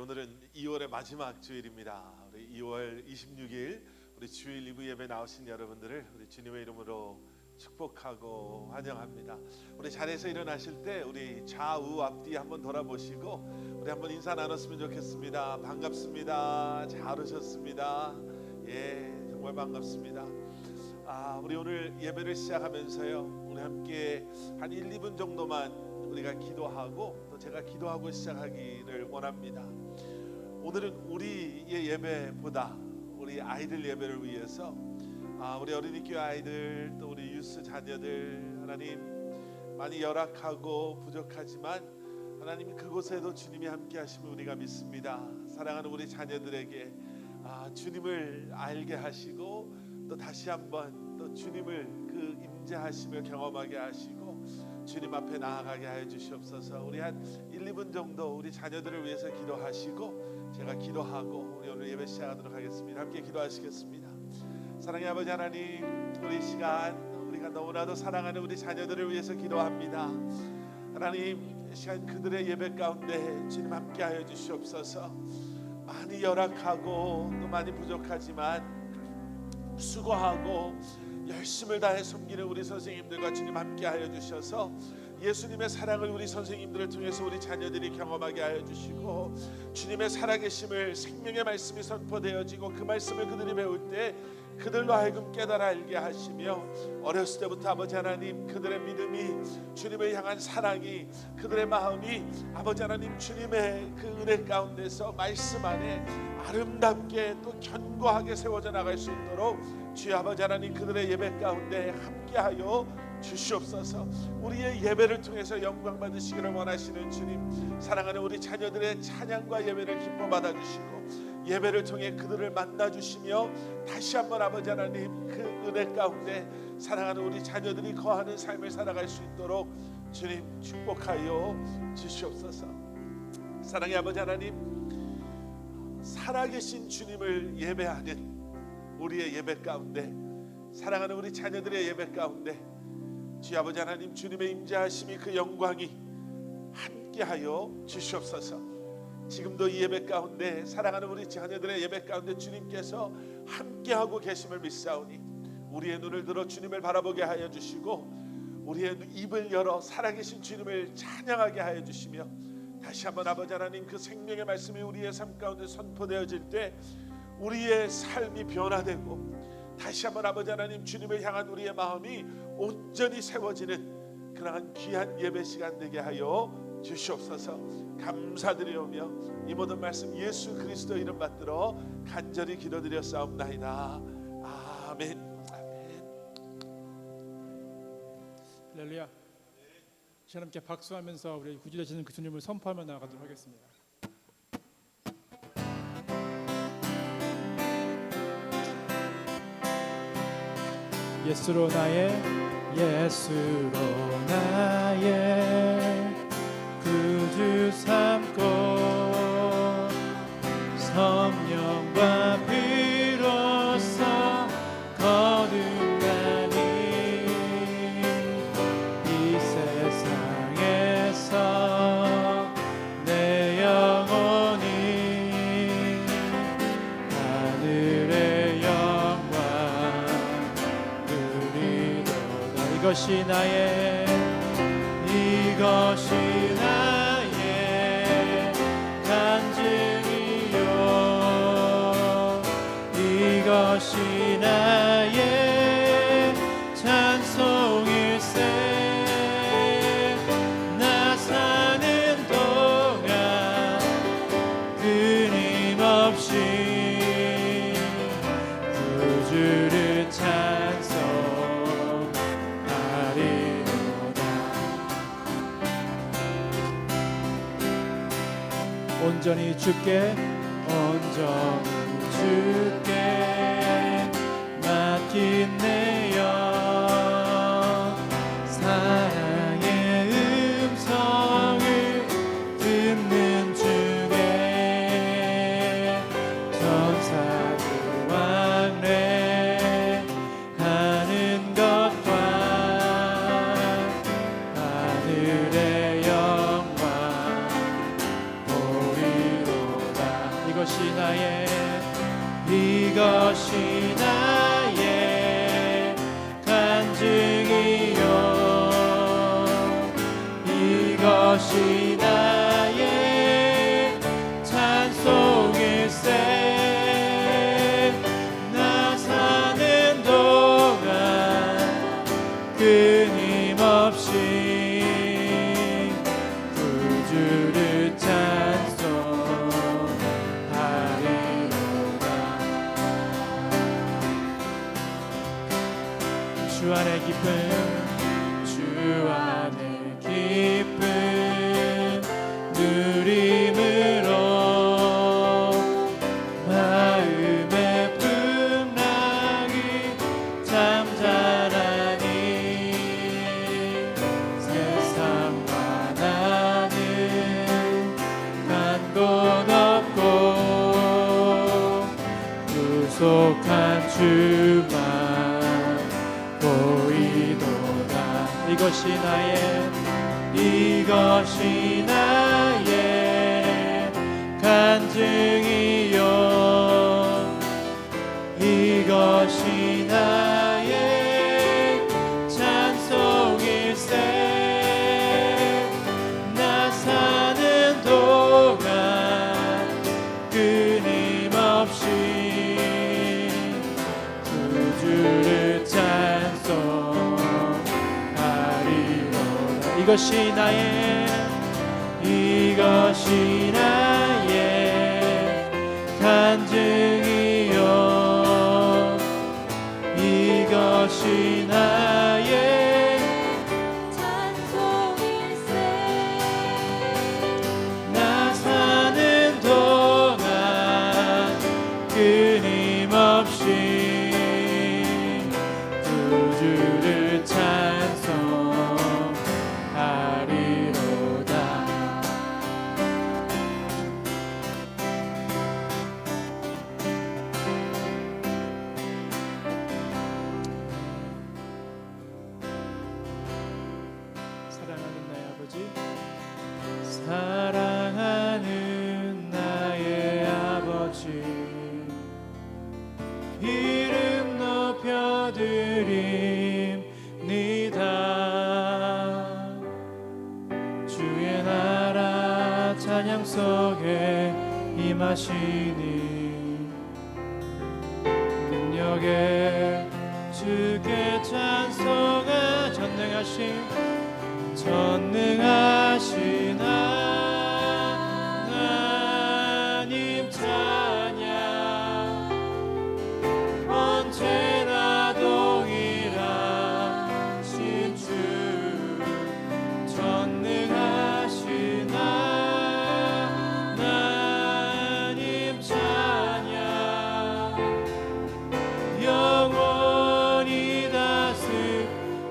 오늘은 2월의 마지막 주일입니다. 우리 2월 26일 우리 주일 리브 예배 나오신 여러분들을 우리 주님의 이름으로 축복하고 환영합니다. 우리 자리에서 일어나실 때 우리 좌우 앞뒤 한번 돌아보시고 우리 한번 인사 나눴으면 좋겠습니다. 반갑습니다. 잘 오셨습니다. 예, 정말 반갑습니다. 우리 오늘 예배를 시작하면서요, 우리 함께 한 1, 2분 정도만 우리가 기도하고 또 제가 기도하고 시작하기를 원합니다. 오늘은 우리의 예배보다 우리 아이들 예배를 위해서 우리 어린이교회 아이들 또 우리 유스 자녀들, 하나님 많이 열악하고 부족하지만 하나님 그곳에도 주님이 함께 하심을 우리가 믿습니다. 사랑하는 우리 자녀들에게 주님을 알게 하시고 또 다시 한번 또 주님을 그 임재하심을 경험하게 하시고 주님 앞에 나아가게 하여 주시옵소서. 우리 한 1, 2분 정도 우리 자녀들을 위해서 기도하시고 제가 기도하고 우리 오늘 예배 시작하도록 하겠습니다. 함께 기도하시겠습니다. 사랑의 아버지 하나님, 우리 시간 우리가 너무나도 사랑하는 우리 자녀들을 위해서 기도합니다. 하나님, 이 시간 그들의 예배 가운데 주님 함께 하여 주시옵소서. 많이 열악하고 또 많이 부족하지만 수고하고 열심을 다해 섬기는 우리 선생님들과 주님 함께 하여 주셔서 예수님의 사랑을 우리 선생님들을 통해서 우리 자녀들이 경험하게 하여 주시고 주님의 살아계심을 생명의 말씀이 선포되어지고 그 말씀을 그들이 배울 때 그들로 하여금 깨달아 알게 하시며 어렸을 때부터 아버지 하나님 그들의 믿음이 주님을 향한 사랑이 그들의 마음이 아버지 하나님 주님의 그 은혜 가운데서 말씀 안에 아름답게 또 견고하게 세워져 나갈 수 있도록 주여 아버지 하나님 그들의 예배 가운데 함께하여 주시옵소서. 우리의 예배를 통해서 영광 받으시기를 원하시는 주님, 사랑하는 우리 자녀들의 찬양과 예배를 기뻐 받아주시고 예배를 통해 그들을 만나주시며 다시 한번 아버지 하나님 그 은혜 가운데 사랑하는 우리 자녀들이 거하는 삶을 살아갈 수 있도록 주님 축복하여 주시옵소서. 사랑의 아버지 하나님, 살아계신 주님을 예배하는 우리의 예배 가운데 사랑하는 우리 자녀들의 예배 가운데 주여 아버지 하나님 주님의 임재하심이 그 영광이 함께하여 주시옵소서. 지금도 이 예배 가운데 사랑하는 우리 자녀들의 예배 가운데 주님께서 함께하고 계심을 믿사오니 우리의 눈을 들어 주님을 바라보게 하여 주시고 우리의 입을 열어 살아계신 주님을 찬양하게 하여 주시며 다시 한번 아버지 하나님 그 생명의 말씀이 우리의 삶 가운데 선포되어질 때 우리의 삶이 변화되고 다시 한번 아버지 하나님 주님을 향한 우리의 마음이 온전히 세워지는 그러한 귀한 예배 시간 되게 하여 주시옵소서. 감사드리오며 이 모든 말씀 예수 그리스도 이름 받들어 간절히 기도드렸사옵나이다. 아멘. 할렐루야. 저와 함께 박수하면서 우리 구주 되시는 그 주님을 선포하며 나아가도록 하겠습니다. 예수로 나의 구주 삼고 성령과 비로소 거듭나니 이 세상에서 내 영혼이 하늘의 영광 누리도다. 이것이 나의 간증이요 이것이 나의 찬송일세. 나 사는 동안 끊임없이 구주를 찬송하리로다. 온전히 주께 맡긴 내 영 사랑의 음성을 듣는 중에 천사들 왕래하는 것과 하늘의 영광 보리로다. 이것이 나의 간증이요 이것이 나의 찬송일세 나 사는 동안 끊임없이 구주를 찬송하리로다 주 안에 기쁨 주 안에 기쁨 누림으로 마음의 풍랑이 잠잠하니 세상과 나는 간 곳 없고 구속한 주만 보이도다 이것이 나의 간증이요 이것이 나의 찬송일세 나 사는 동안 끊임없이 구주를 찬송하리로다 이것이 나의 간증이요 이것이 나의 찬송일세 나 사는 동안 끊임없이 구주를 찬송하리로다 사랑하는 나의 아버지, 사랑하는 나의 아버지 이름 높여드립니다 주의 나라 찬양 속에 임하시니 능력에 주께 찬송하 전능하신 하나님 찬양 언제나 동일하신 주 전능하신 하나님 찬양 영원히 다스리네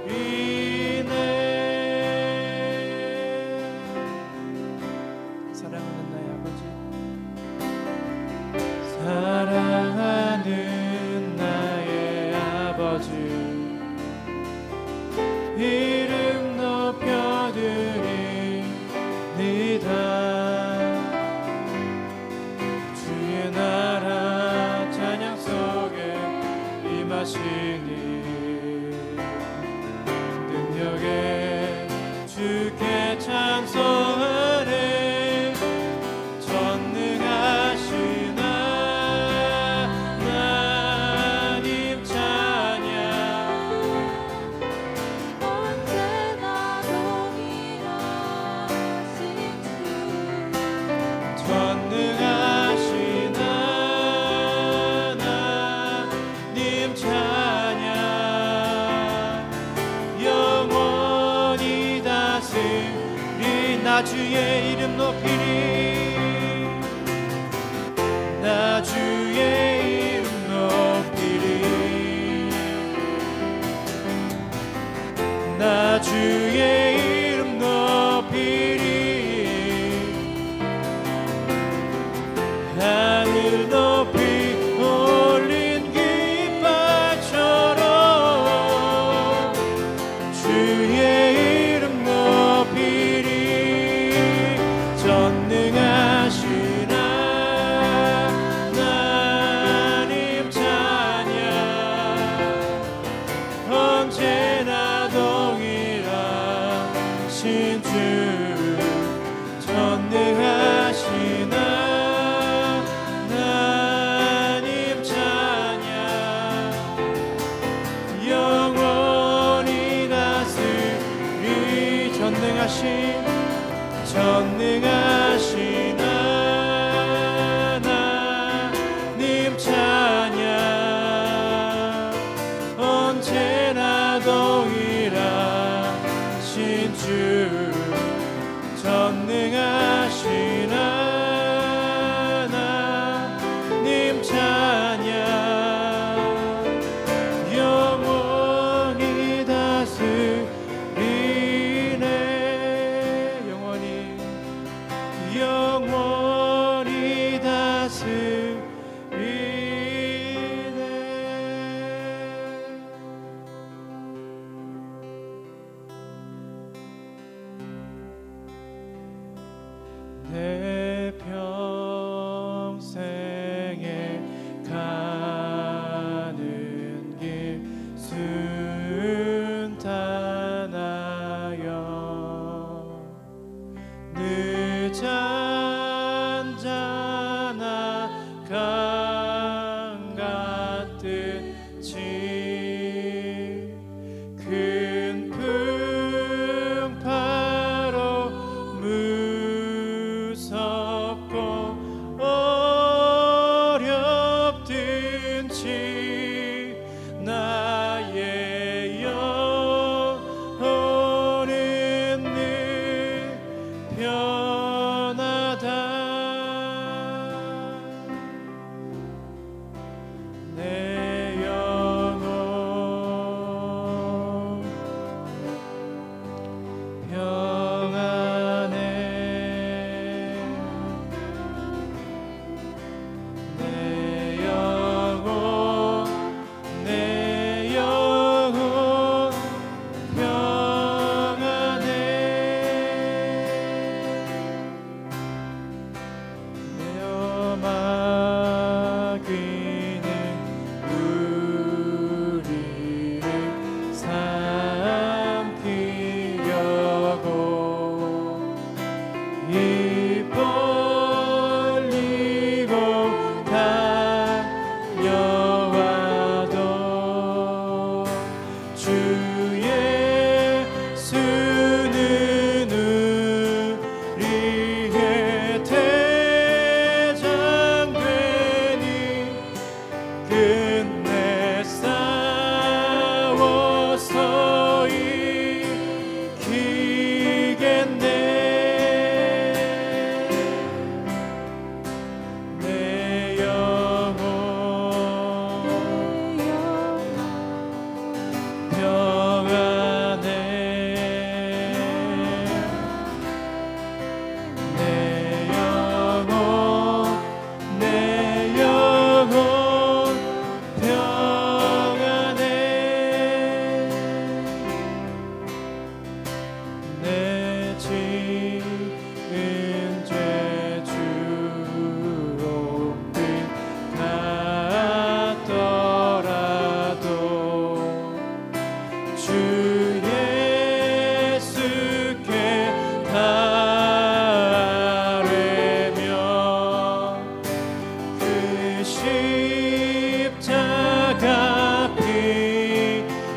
사랑하는 나의 아버지, 사랑하는 나의 아버지 이름 높여드립니다 주의 나라 찬양 속에 임하시니 능력에 주께 찬송하네 전능하신 하나님 찬양 언제나 동일하신 주 전능하신 하나님 찬양 영원히 다스리 나 주의 이름 높이리 나 주의 이름 높이리 나 주의 이름 높이리 하늘 높이 올린 깃발처럼 주의 이름 높이리 전능 끝내 싸워서 이기겠네. 내 영혼 평안해. 내 영혼 평안해. 내 지은 죄 주옥빛 같더라도 주 예수께 달래며 그 십자가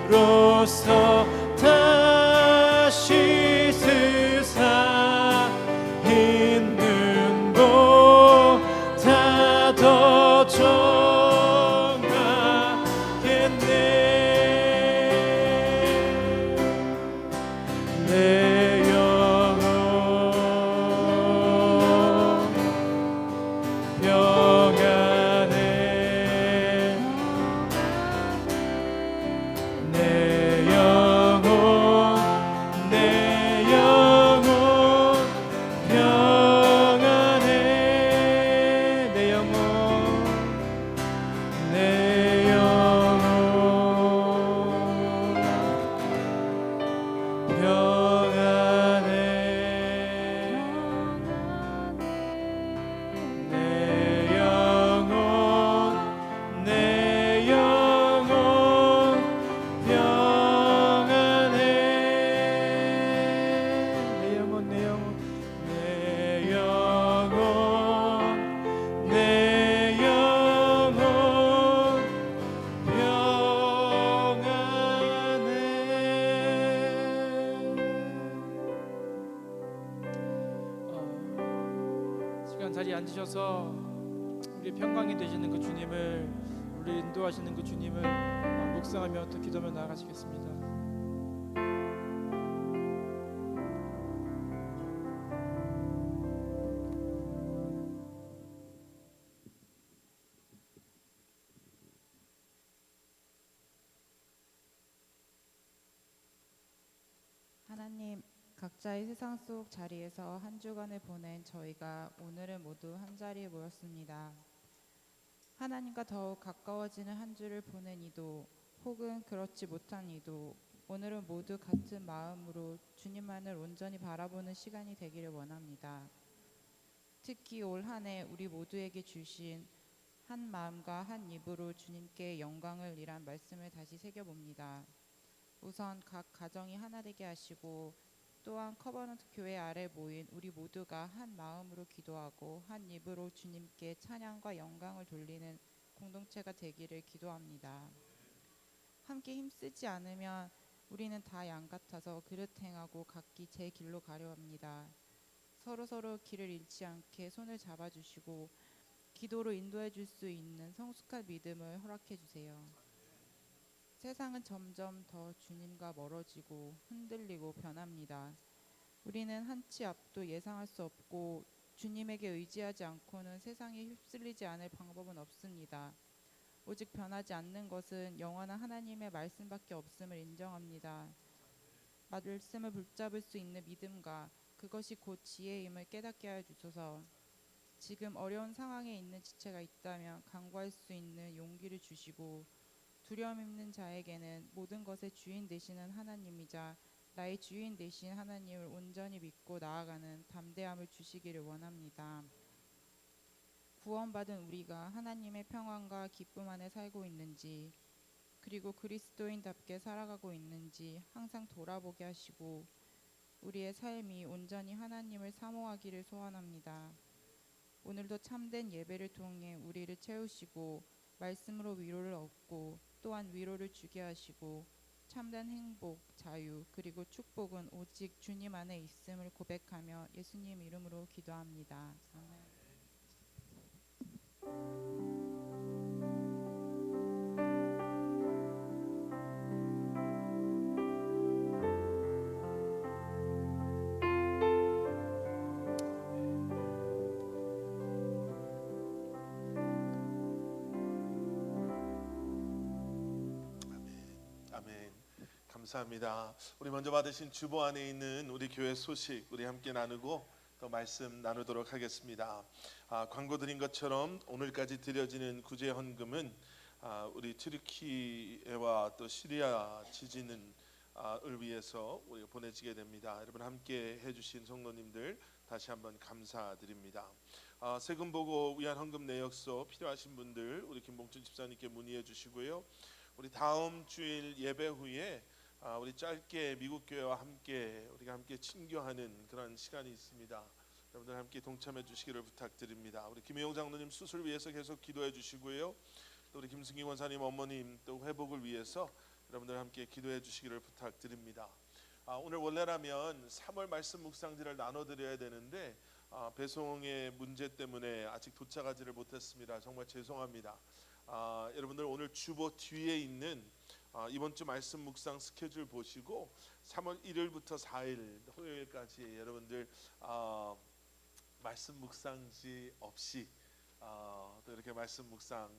피로써 다시 스사 있는 보다 더 정하겠네. 내 영혼 평안해. 내 영혼 평안해. 내 영혼 시간 자리에 앉으셔서 우리 평강이 되시는 그 주님을, 우리 인도하시는 그 주님을 묵상하며 또 기도하며 나아가시겠습니다. 하나님, 각자의 세상 속 자리에서 한 주간을 보낸 저희가 오늘은 모두 한 자리에 모였습니다. 하나님과 더욱 가까워지는 한 주를 보낸 이도 혹은 그렇지 못한 이도 오늘은 모두 같은 마음으로 주님만을 온전히 바라보는 시간이 되기를 원합니다. 특히 올 한 해 우리 모두에게 주신 한 마음과 한 입으로 주님께 영광을 이란 말씀을 다시 새겨봅니다. 우선 각 가정이 하나 되게 하시고 또한 커버넌트 교회 아래 모인 우리 모두가 한 마음으로 기도하고 한 입으로 주님께 찬양과 영광을 돌리는 공동체가 되기를 기도합니다. 함께 힘쓰지 않으면 우리는 다 양 같아서 그릇 행하고 각기 제 길로 가려 합니다. 서로 길을 잃지 않게 손을 잡아주시고 기도로 인도해 줄 수 있는 성숙한 믿음을 허락해 주세요. 세상은 점점 더 주님과 멀어지고 흔들리고 변합니다. 우리는 한 치 앞도 예상할 수 없고 주님에게 의지하지 않고는 세상에 휩쓸리지 않을 방법은 없습니다. 오직 변하지 않는 것은 영원한 하나님의 말씀밖에 없음을 인정합니다. 말씀을 붙잡을 수 있는 믿음과 그것이 곧 지혜임을 깨닫게 하여 주소서. 지금 어려운 상황에 있는 지체가 있다면 간구할 수 있는 용기를 주시고 두려움 있는 자에게는 모든 것의 주인 되시는 하나님이자 나의 주인 되신 하나님을 온전히 믿고 나아가는 담대함을 주시기를 원합니다. 구원받은 우리가 하나님의 평안과 기쁨 안에 살고 있는지 그리고 그리스도인답게 살아가고 있는지 항상 돌아보게 하시고 우리의 삶이 온전히 하나님을 사모하기를 소원합니다. 오늘도 참된 예배를 통해 우리를 채우시고 말씀으로 위로를 얻고 또한 위로를 주게 하시고 참된 행복, 자유 그리고 축복은 오직 주님 안에 있음을 고백하며 예수님 이름으로 기도합니다. 아멘. 감사합니다. 우리 먼저 받으신 주보 안에 있는 우리 교회 소식 우리 함께 나누고 또 말씀 나누도록 하겠습니다. 광고 드린 것처럼 오늘까지 드려지는 구제 헌금은 우리 튀르키예와 또 시리아 지진을 위해서 우리가 보내지게 됩니다. 여러분 함께 해주신 성도님들 다시 한번 감사드립니다. 세금 보고 위한 헌금 내역서 필요하신 분들 우리 김봉준 집사님께 문의해 주시고요. 우리 다음 주일 예배 후에 우리 짧게 미국 교회와 함께 우리가 함께 친교하는 그런 시간이 있습니다. 여러분들 함께 동참해 주시기를 부탁드립니다. 우리 김혜용 장로님 수술 위해서 계속 기도해 주시고요. 또 우리 김승기 권사님 어머님 또 회복을 위해서 여러분들 함께 기도해 주시기를 부탁드립니다. 오늘 원래라면 3월 말씀 묵상지를 나눠드려야 되는데 배송의 문제 때문에 아직 도착하지를 못했습니다. 정말 죄송합니다. 여러분들 오늘 주보 뒤에 있는 이번 주 말씀 묵상 스케줄 보시고 3월 1일부터 4일 토요일까지 여러분들 말씀 묵상지 없이 또 이렇게 말씀 묵상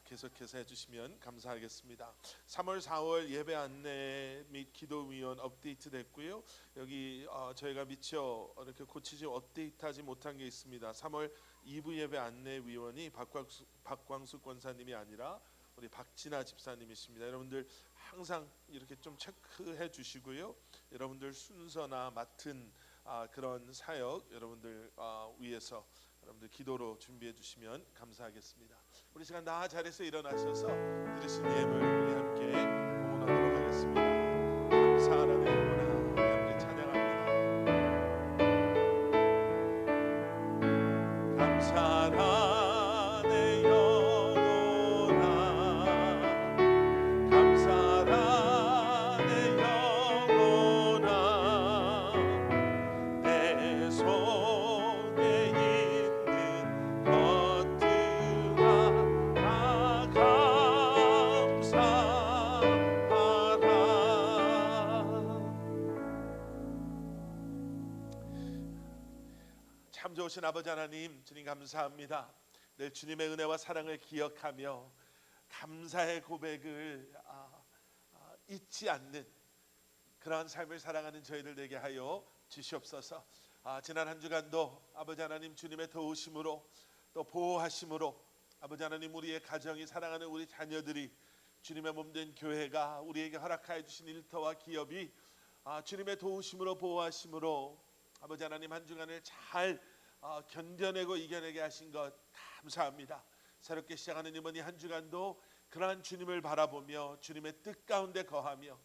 계속해서 해주시면 감사하겠습니다. 3월 4월 예배 안내 및 기도위원 업데이트 됐고요. 여기 저희가 미처 이렇게 고치지 업데이트하지 못한 게 있습니다. 3월 2부 예배 안내 위원이 박광숙 권사님이 아니라 우리 박진아 집사님이십니다. 여러분들 항상 이렇게 좀 체크해 주시고요. 여러분들 순서나 맡은 그런 사역 여러분들 위해서 여러분들 기도로 준비해 주시면 감사하겠습니다. 우리 시간 다 자리에서 일어나셔서 들으신 예물 우리 함께 공헌하도록 하겠습니다. 감사하라는 영혼아 우리 함께 찬양합니다. 감사하라는 영혼아 감사하라는 영혼아 내 손에 있는 것들아 다 감사하라. 참 좋으신 아버지 하나님, 주님 감사합니다. 늘 주님의 은혜와 사랑을 기억하며 감사의 고백을 잊지 않는 그러한 삶을 살아가는 저희들 되게 하여 주시옵소서. 지난 한 주간도 아버지 하나님 주님의 도우심으로 또 보호하심으로 아버지 하나님 우리의 가정이 사랑하는 우리 자녀들이 주님의 몸된 교회가 우리에게 허락하여 주신 일터와 기업이 주님의 도우심으로 보호하심으로 아버지 하나님 한 주간을 잘 견뎌내고 이겨내게 하신 것 감사합니다. 새롭게 시작하는 이번 이 한 주간도 그러한 주님을 바라보며 주님의 뜻 가운데 거하며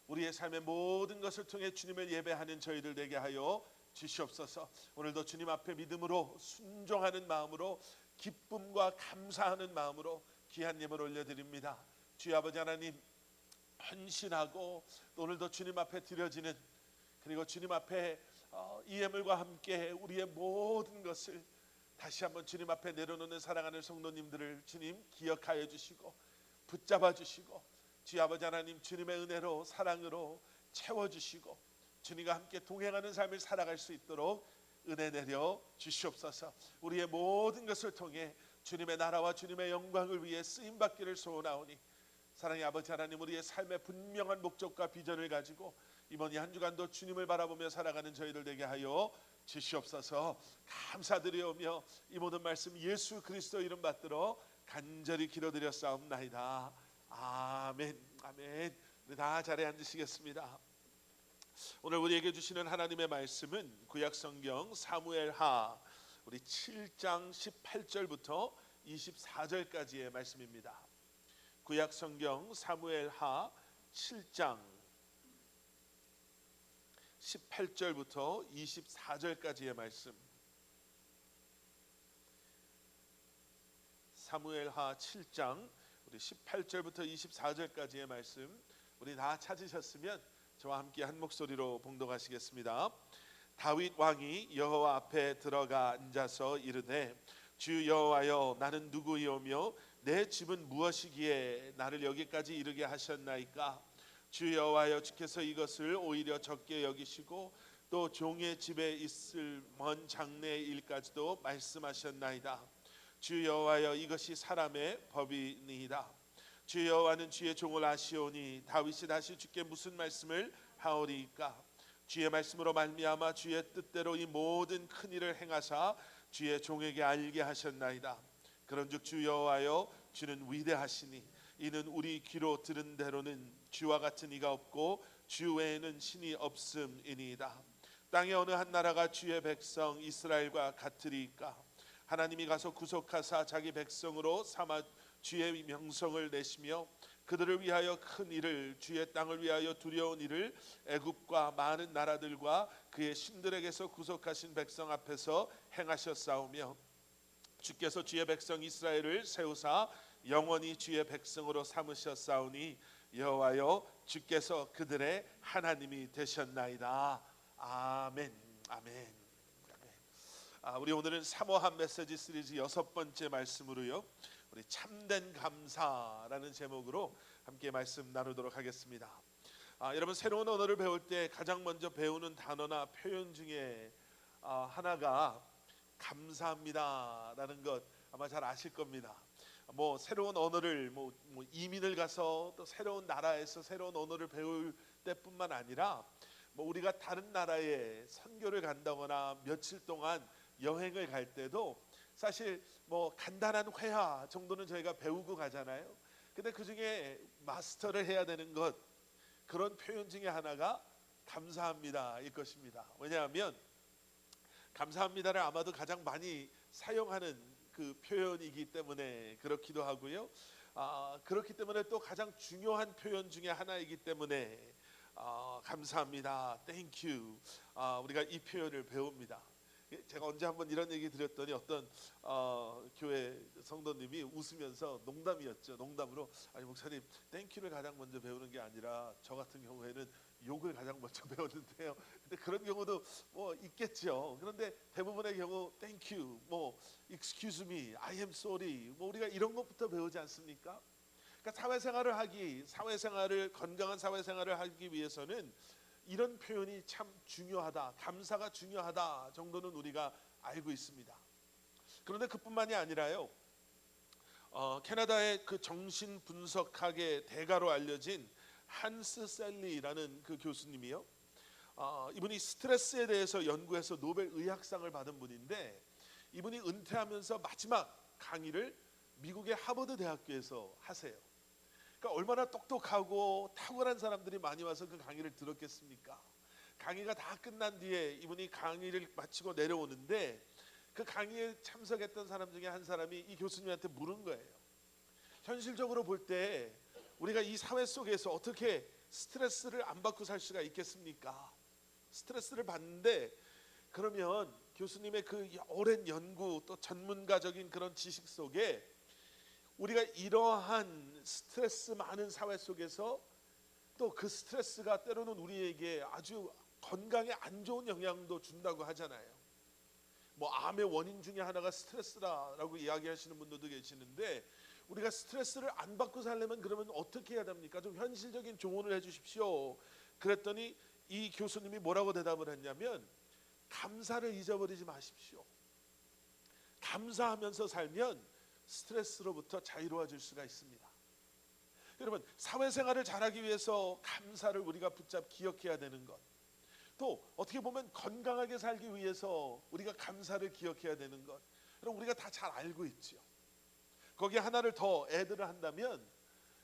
우리의 삶의 모든 것을 통해 주님을 예배하는 저희들 되게 하여 주시옵소서. 오늘도 주님 앞에 믿음으로 순종하는 마음으로 기쁨과 감사하는 마음으로 귀한 예물 올려드립니다. 주여 아버지 하나님 헌신하고 또 오늘도 주님 앞에 드려지는 그리고 주님 앞에 이 예물과 함께 우리의 모든 것을 다시 한번 주님 앞에 내려놓는 사랑하는 성도님들을 주님 기억하여 주시고 붙잡아 주시고 주여 아버지 하나님 주님의 은혜로 사랑으로 채워주시고 주님과 함께 동행하는 삶을 살아갈 수 있도록 은혜 내려 주시옵소서. 우리의 모든 것을 통해 주님의 나라와 주님의 영광을 위해 쓰임받기를 소원하오니 사랑의 아버지 하나님 우리의 삶의 분명한 목적과 비전을 가지고 이번 이 한 주간도 주님을 바라보며 살아가는 저희들 되게 하여 주시옵소서. 감사드리오며 이 모든 말씀 예수 그리스도 이름 받들어 간절히 기도드렸사옵나이다. 아멘. 아멘. 우리 다 자리에 앉으시겠습니다. 오늘 우리에게 주시는 하나님의 말씀은 구약성경 사무엘하 우리 7장 18절부터 24절까지의 말씀입니다. 구약성경 사무엘하 7장 18절부터 24절까지의 말씀. 사무엘하 7장 우리 18절부터 24절까지의 말씀 우리 다 찾으셨으면 저와 함께 한 목소리로 봉독하시겠습니다. 다윗 왕이 여호와 앞에 들어가 앉아서 이르되 주 여호와여 나는 누구이오며 내 집은 무엇이기에 나를 여기까지 이르게 하셨나이까. 주 여호와여 주께서 이것을 오히려 적게 여기시고 또 종의 집에 있을 먼 장래의 일까지도 말씀하셨나이다. 주 여호와여 이것이 사람의 법이니이다. 주 여호와는 주의 종을 아시오니 다윗이 다시 주께 무슨 말씀을 하오리이까. 주의 말씀으로 말미암아 주의 뜻대로 이 모든 큰 일을 행하사 주의 종에게 알게 하셨나이다. 그런즉 주 여호와여, 주는 위대하시니 이는 우리 귀로 들은 대로는 주와 같은 이가 없고 주 외에는 신이 없음이니이다. 땅의 어느 한 나라가 주의 백성 이스라엘과 같으리이까. 하나님이 가서 구속하사 자기 백성으로 삼아 주의 명성을 내시며 그들을 위하여 큰 일을, 주의 땅을 위하여 두려운 일을 애굽과 많은 나라들과 그의 신들에게서 구속하신 백성 앞에서 행하셨사오며, 주께서 주의 백성 이스라엘을 세우사 영원히 주의 백성으로 삼으셨사오니 여호와여, 주께서 그들의 하나님이 되셨나이다. 아멘. 아멘. 우리 오늘은 사모한 메시지 시리즈 6번째 말씀으로요, 우리 참된 감사라는 제목으로 함께 말씀 나누도록 하겠습니다. 여러분, 새로운 언어를 배울 때 가장 먼저 배우는 단어나 표현 중에 하나가 감사합니다라는 것 아마 잘 아실 겁니다. 뭐 새로운 언어를 뭐 이민을 가서 또 새로운 나라에서 새로운 언어를 배울 때뿐만 아니라 뭐 우리가 다른 나라에 선교를 간다거나 며칠 동안 여행을 갈 때도 사실 뭐 간단한 회화 정도는 저희가 배우고 가잖아요. 근데 그 중에 마스터를 해야 되는 것, 그런 표현 중에 하나가 감사합니다일 것입니다. 왜냐하면 감사합니다를 아마도 가장 많이 사용하는 그 표현이기 때문에 그렇기도 하고요. 그렇기 때문에 또 가장 중요한 표현 중에 하나이기 때문에 감사합니다, Thank you, 우리가 이 표현을 배웁니다. 제가 언제 한번 이런 얘기 드렸더니 어떤 교회 성도님이 웃으면서, 농담이었죠, 농담으로, 아니 목사님, 땡큐를 가장 먼저 배우는 게 아니라 저 같은 경우에는 욕을 가장 먼저 배웠는데요. 근데 그런 경우도 뭐 있겠죠. 그런데 대부분의 경우 땡큐, 뭐 excuse me, I am sorry, 뭐 우리가 이런 것부터 배우지 않습니까? 그러니까 건강한 사회생활을 하기 위해서는 이런 표현이 참 중요하다, 감사가 중요하다 정도는 우리가 알고 있습니다. 그런데 그뿐만이 아니라요, 캐나다의 그 정신분석학의 대가로 알려진 한스 셀리라는 그 교수님이요, 이분이 스트레스에 대해서 연구해서 노벨 의학상을 받은 분인데, 이분이 은퇴하면서 마지막 강의를 미국의 하버드 대학교에서 하세요. 그러니까 얼마나 똑똑하고 탁월한 사람들이 많이 와서 그 강의를 들었겠습니까? 강의가 다 끝난 뒤에 이분이 강의를 마치고 내려오는데, 그 강의에 참석했던 사람 중에 한 사람이 이 교수님한테 물은 거예요. 현실적으로 볼 때 우리가 이 사회 속에서 어떻게 스트레스를 안 받고 살 수가 있겠습니까? 스트레스를 받는데, 그러면 교수님의 그 오랜 연구 또 전문가적인 그런 지식 속에 우리가 이러한 스트레스 많은 사회 속에서 또 그 스트레스가 때로는 우리에게 아주 건강에 안 좋은 영향도 준다고 하잖아요. 뭐 암의 원인 중에 하나가 스트레스라고 이야기하시는 분들도 계시는데, 우리가 스트레스를 안 받고 살려면 그러면 어떻게 해야 됩니까? 좀 현실적인 조언을 해주십시오. 그랬더니 이 교수님이 뭐라고 대답을 했냐면, 감사를 잊어버리지 마십시오. 감사하면서 살면 스트레스로부터 자유로워질 수가 있습니다. 여러분, 사회생활을 잘하기 위해서 감사를 우리가 기억해야 되는 것, 또 어떻게 보면 건강하게 살기 위해서 우리가 감사를 기억해야 되는 것, 여러분 우리가 다 잘 알고 있죠. 거기에 하나를 더 애드를 한다면,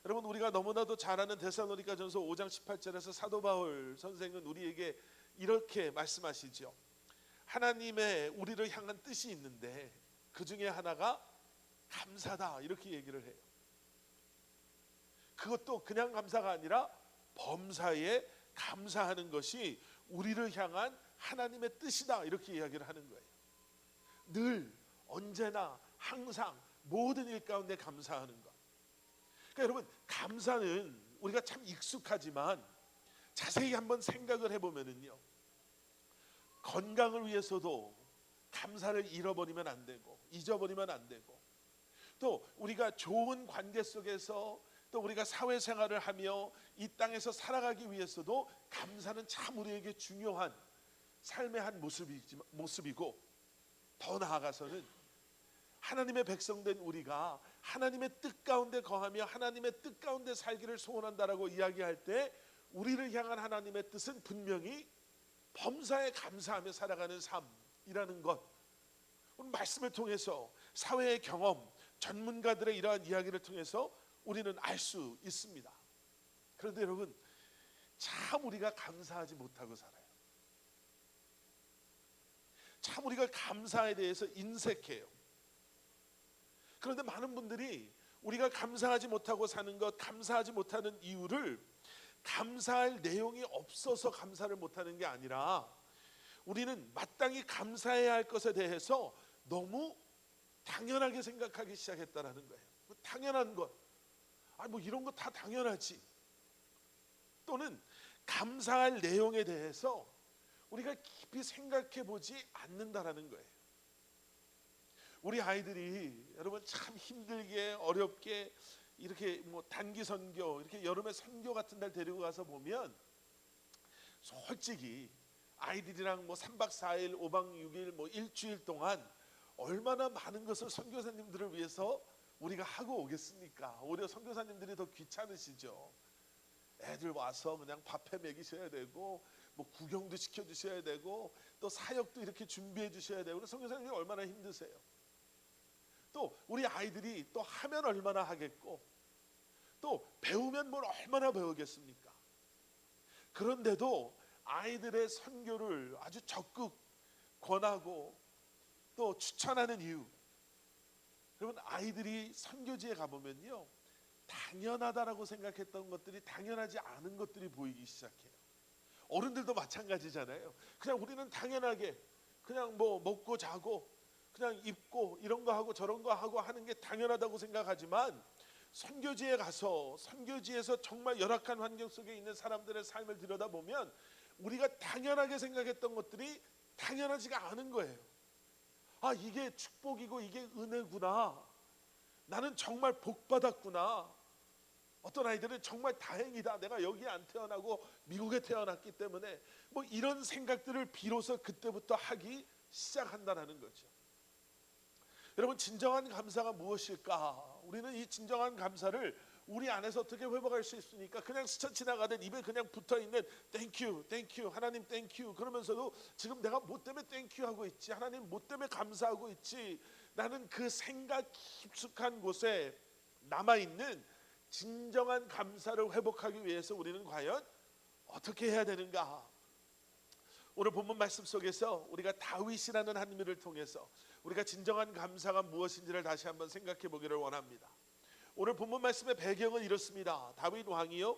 여러분 우리가 너무나도 잘 아는 데살로니가전서 5장 18절에서 사도 바울 선생은 우리에게 이렇게 말씀하시죠. 하나님의 우리를 향한 뜻이 있는데 그 중에 하나가 감사다, 이렇게 얘기를 해요. 그것도 그냥 감사가 아니라 범사에 감사하는 것이 우리를 향한 하나님의 뜻이다, 이렇게 이야기를 하는 거예요. 늘, 언제나, 항상 모든 일 가운데 감사하는 것. 그러니까 여러분, 감사는 우리가 참 익숙하지만 자세히 한번 생각을 해보면은요, 건강을 위해서도 감사를 잃어버리면 안 되고 잊어버리면 안 되고, 또 우리가 좋은 관계 속에서 또 우리가 사회생활을 하며 이 땅에서 살아가기 위해서도 감사는 참 우리에게 중요한 삶의 한 모습이고, 더 나아가서는 하나님의 백성된 우리가 하나님의 뜻 가운데 거하며 하나님의 뜻 가운데 살기를 소원한다라고 이야기할 때 우리를 향한 하나님의 뜻은 분명히 범사에 감사하며 살아가는 삶이라는 것, 오늘 말씀을 통해서 사회의 경험, 전문가들의 이러한 이야기를 통해서 우리는 알 수 있습니다. 그런데 여러분, 참 우리가 감사하지 못하고 살아요. 참 우리가 감사에 대해서 인색해요. 그런데 많은 분들이 우리가 감사하지 못하고 사는 것, 감사하지 못하는 이유를 감사할 내용이 없어서 감사를 못하는 게 아니라 우리는 마땅히 감사해야 할 것에 대해서 너무 당연하게 생각하기 시작했다라는 거예요. 당연한 것, 뭐 이런 거 다 당연하지. 또는 감사할 내용에 대해서 우리가 깊이 생각해 보지 않는다라는 거예요. 우리 아이들이 여러분 참 힘들게 어렵게 이렇게 뭐 단기 선교, 이렇게 여름에 선교 같은 날 데리고 가서 보면 솔직히 아이들이랑 뭐 3박 4일, 5박 6일, 뭐 일주일 동안 얼마나 많은 것을 선교사님들을 위해서 우리가 하고 오겠습니까? 오히려 선교사님들이 더 귀찮으시죠. 애들 와서 그냥 밥해 먹이셔야 되고 뭐 구경도 시켜주셔야 되고 또 사역도 이렇게 준비해 주셔야 되고, 선교사님이 얼마나 힘드세요. 또 우리 아이들이 또 하면 얼마나 하겠고 또 배우면 뭘 얼마나 배우겠습니까? 그런데도 아이들의 선교를 아주 적극 권하고 또 추천하는 이유, 여러분 아이들이 선교지에 가보면요, 당연하다라고 생각했던 것들이 당연하지 않은 것들이 보이기 시작해요. 어른들도 마찬가지잖아요. 그냥 우리는 당연하게 그냥 뭐 먹고 자고 그냥 입고 이런 거 하고 저런 거 하고 하는 게 당연하다고 생각하지만, 선교지에 가서 선교지에서 정말 열악한 환경 속에 있는 사람들의 삶을 들여다보면 우리가 당연하게 생각했던 것들이 당연하지가 않은 거예요. 이게 축복이고 이게 은혜구나, 나는 정말 복 받았구나. 어떤 아이들은 정말 다행이다, 내가 여기 안 태어나고 미국에 태어났기 때문에, 뭐 이런 생각들을 비로소 그때부터 하기 시작한다는 거죠. 여러분, 진정한 감사가 무엇일까? 우리는 이 진정한 감사를 우리 안에서 어떻게 회복할 수 있습니까? 그냥 스쳐 지나가듯 입에 그냥 붙어있는 땡큐 땡큐 하나님 땡큐 그러면서도 지금 내가 뭐 때문에 땡큐 하고 있지, 하나님 뭐 때문에 감사하고 있지, 나는 그 생각 깊숙한 곳에 남아있는 진정한 감사를 회복하기 위해서 우리는 과연 어떻게 해야 되는가? 오늘 본문 말씀 속에서 우리가 다윗이라는 한 인물을 통해서 우리가 진정한 감사가 무엇인지를 다시 한번 생각해 보기를 원합니다. 오늘 본문 말씀의 배경은 이렇습니다. 다윗 왕이요,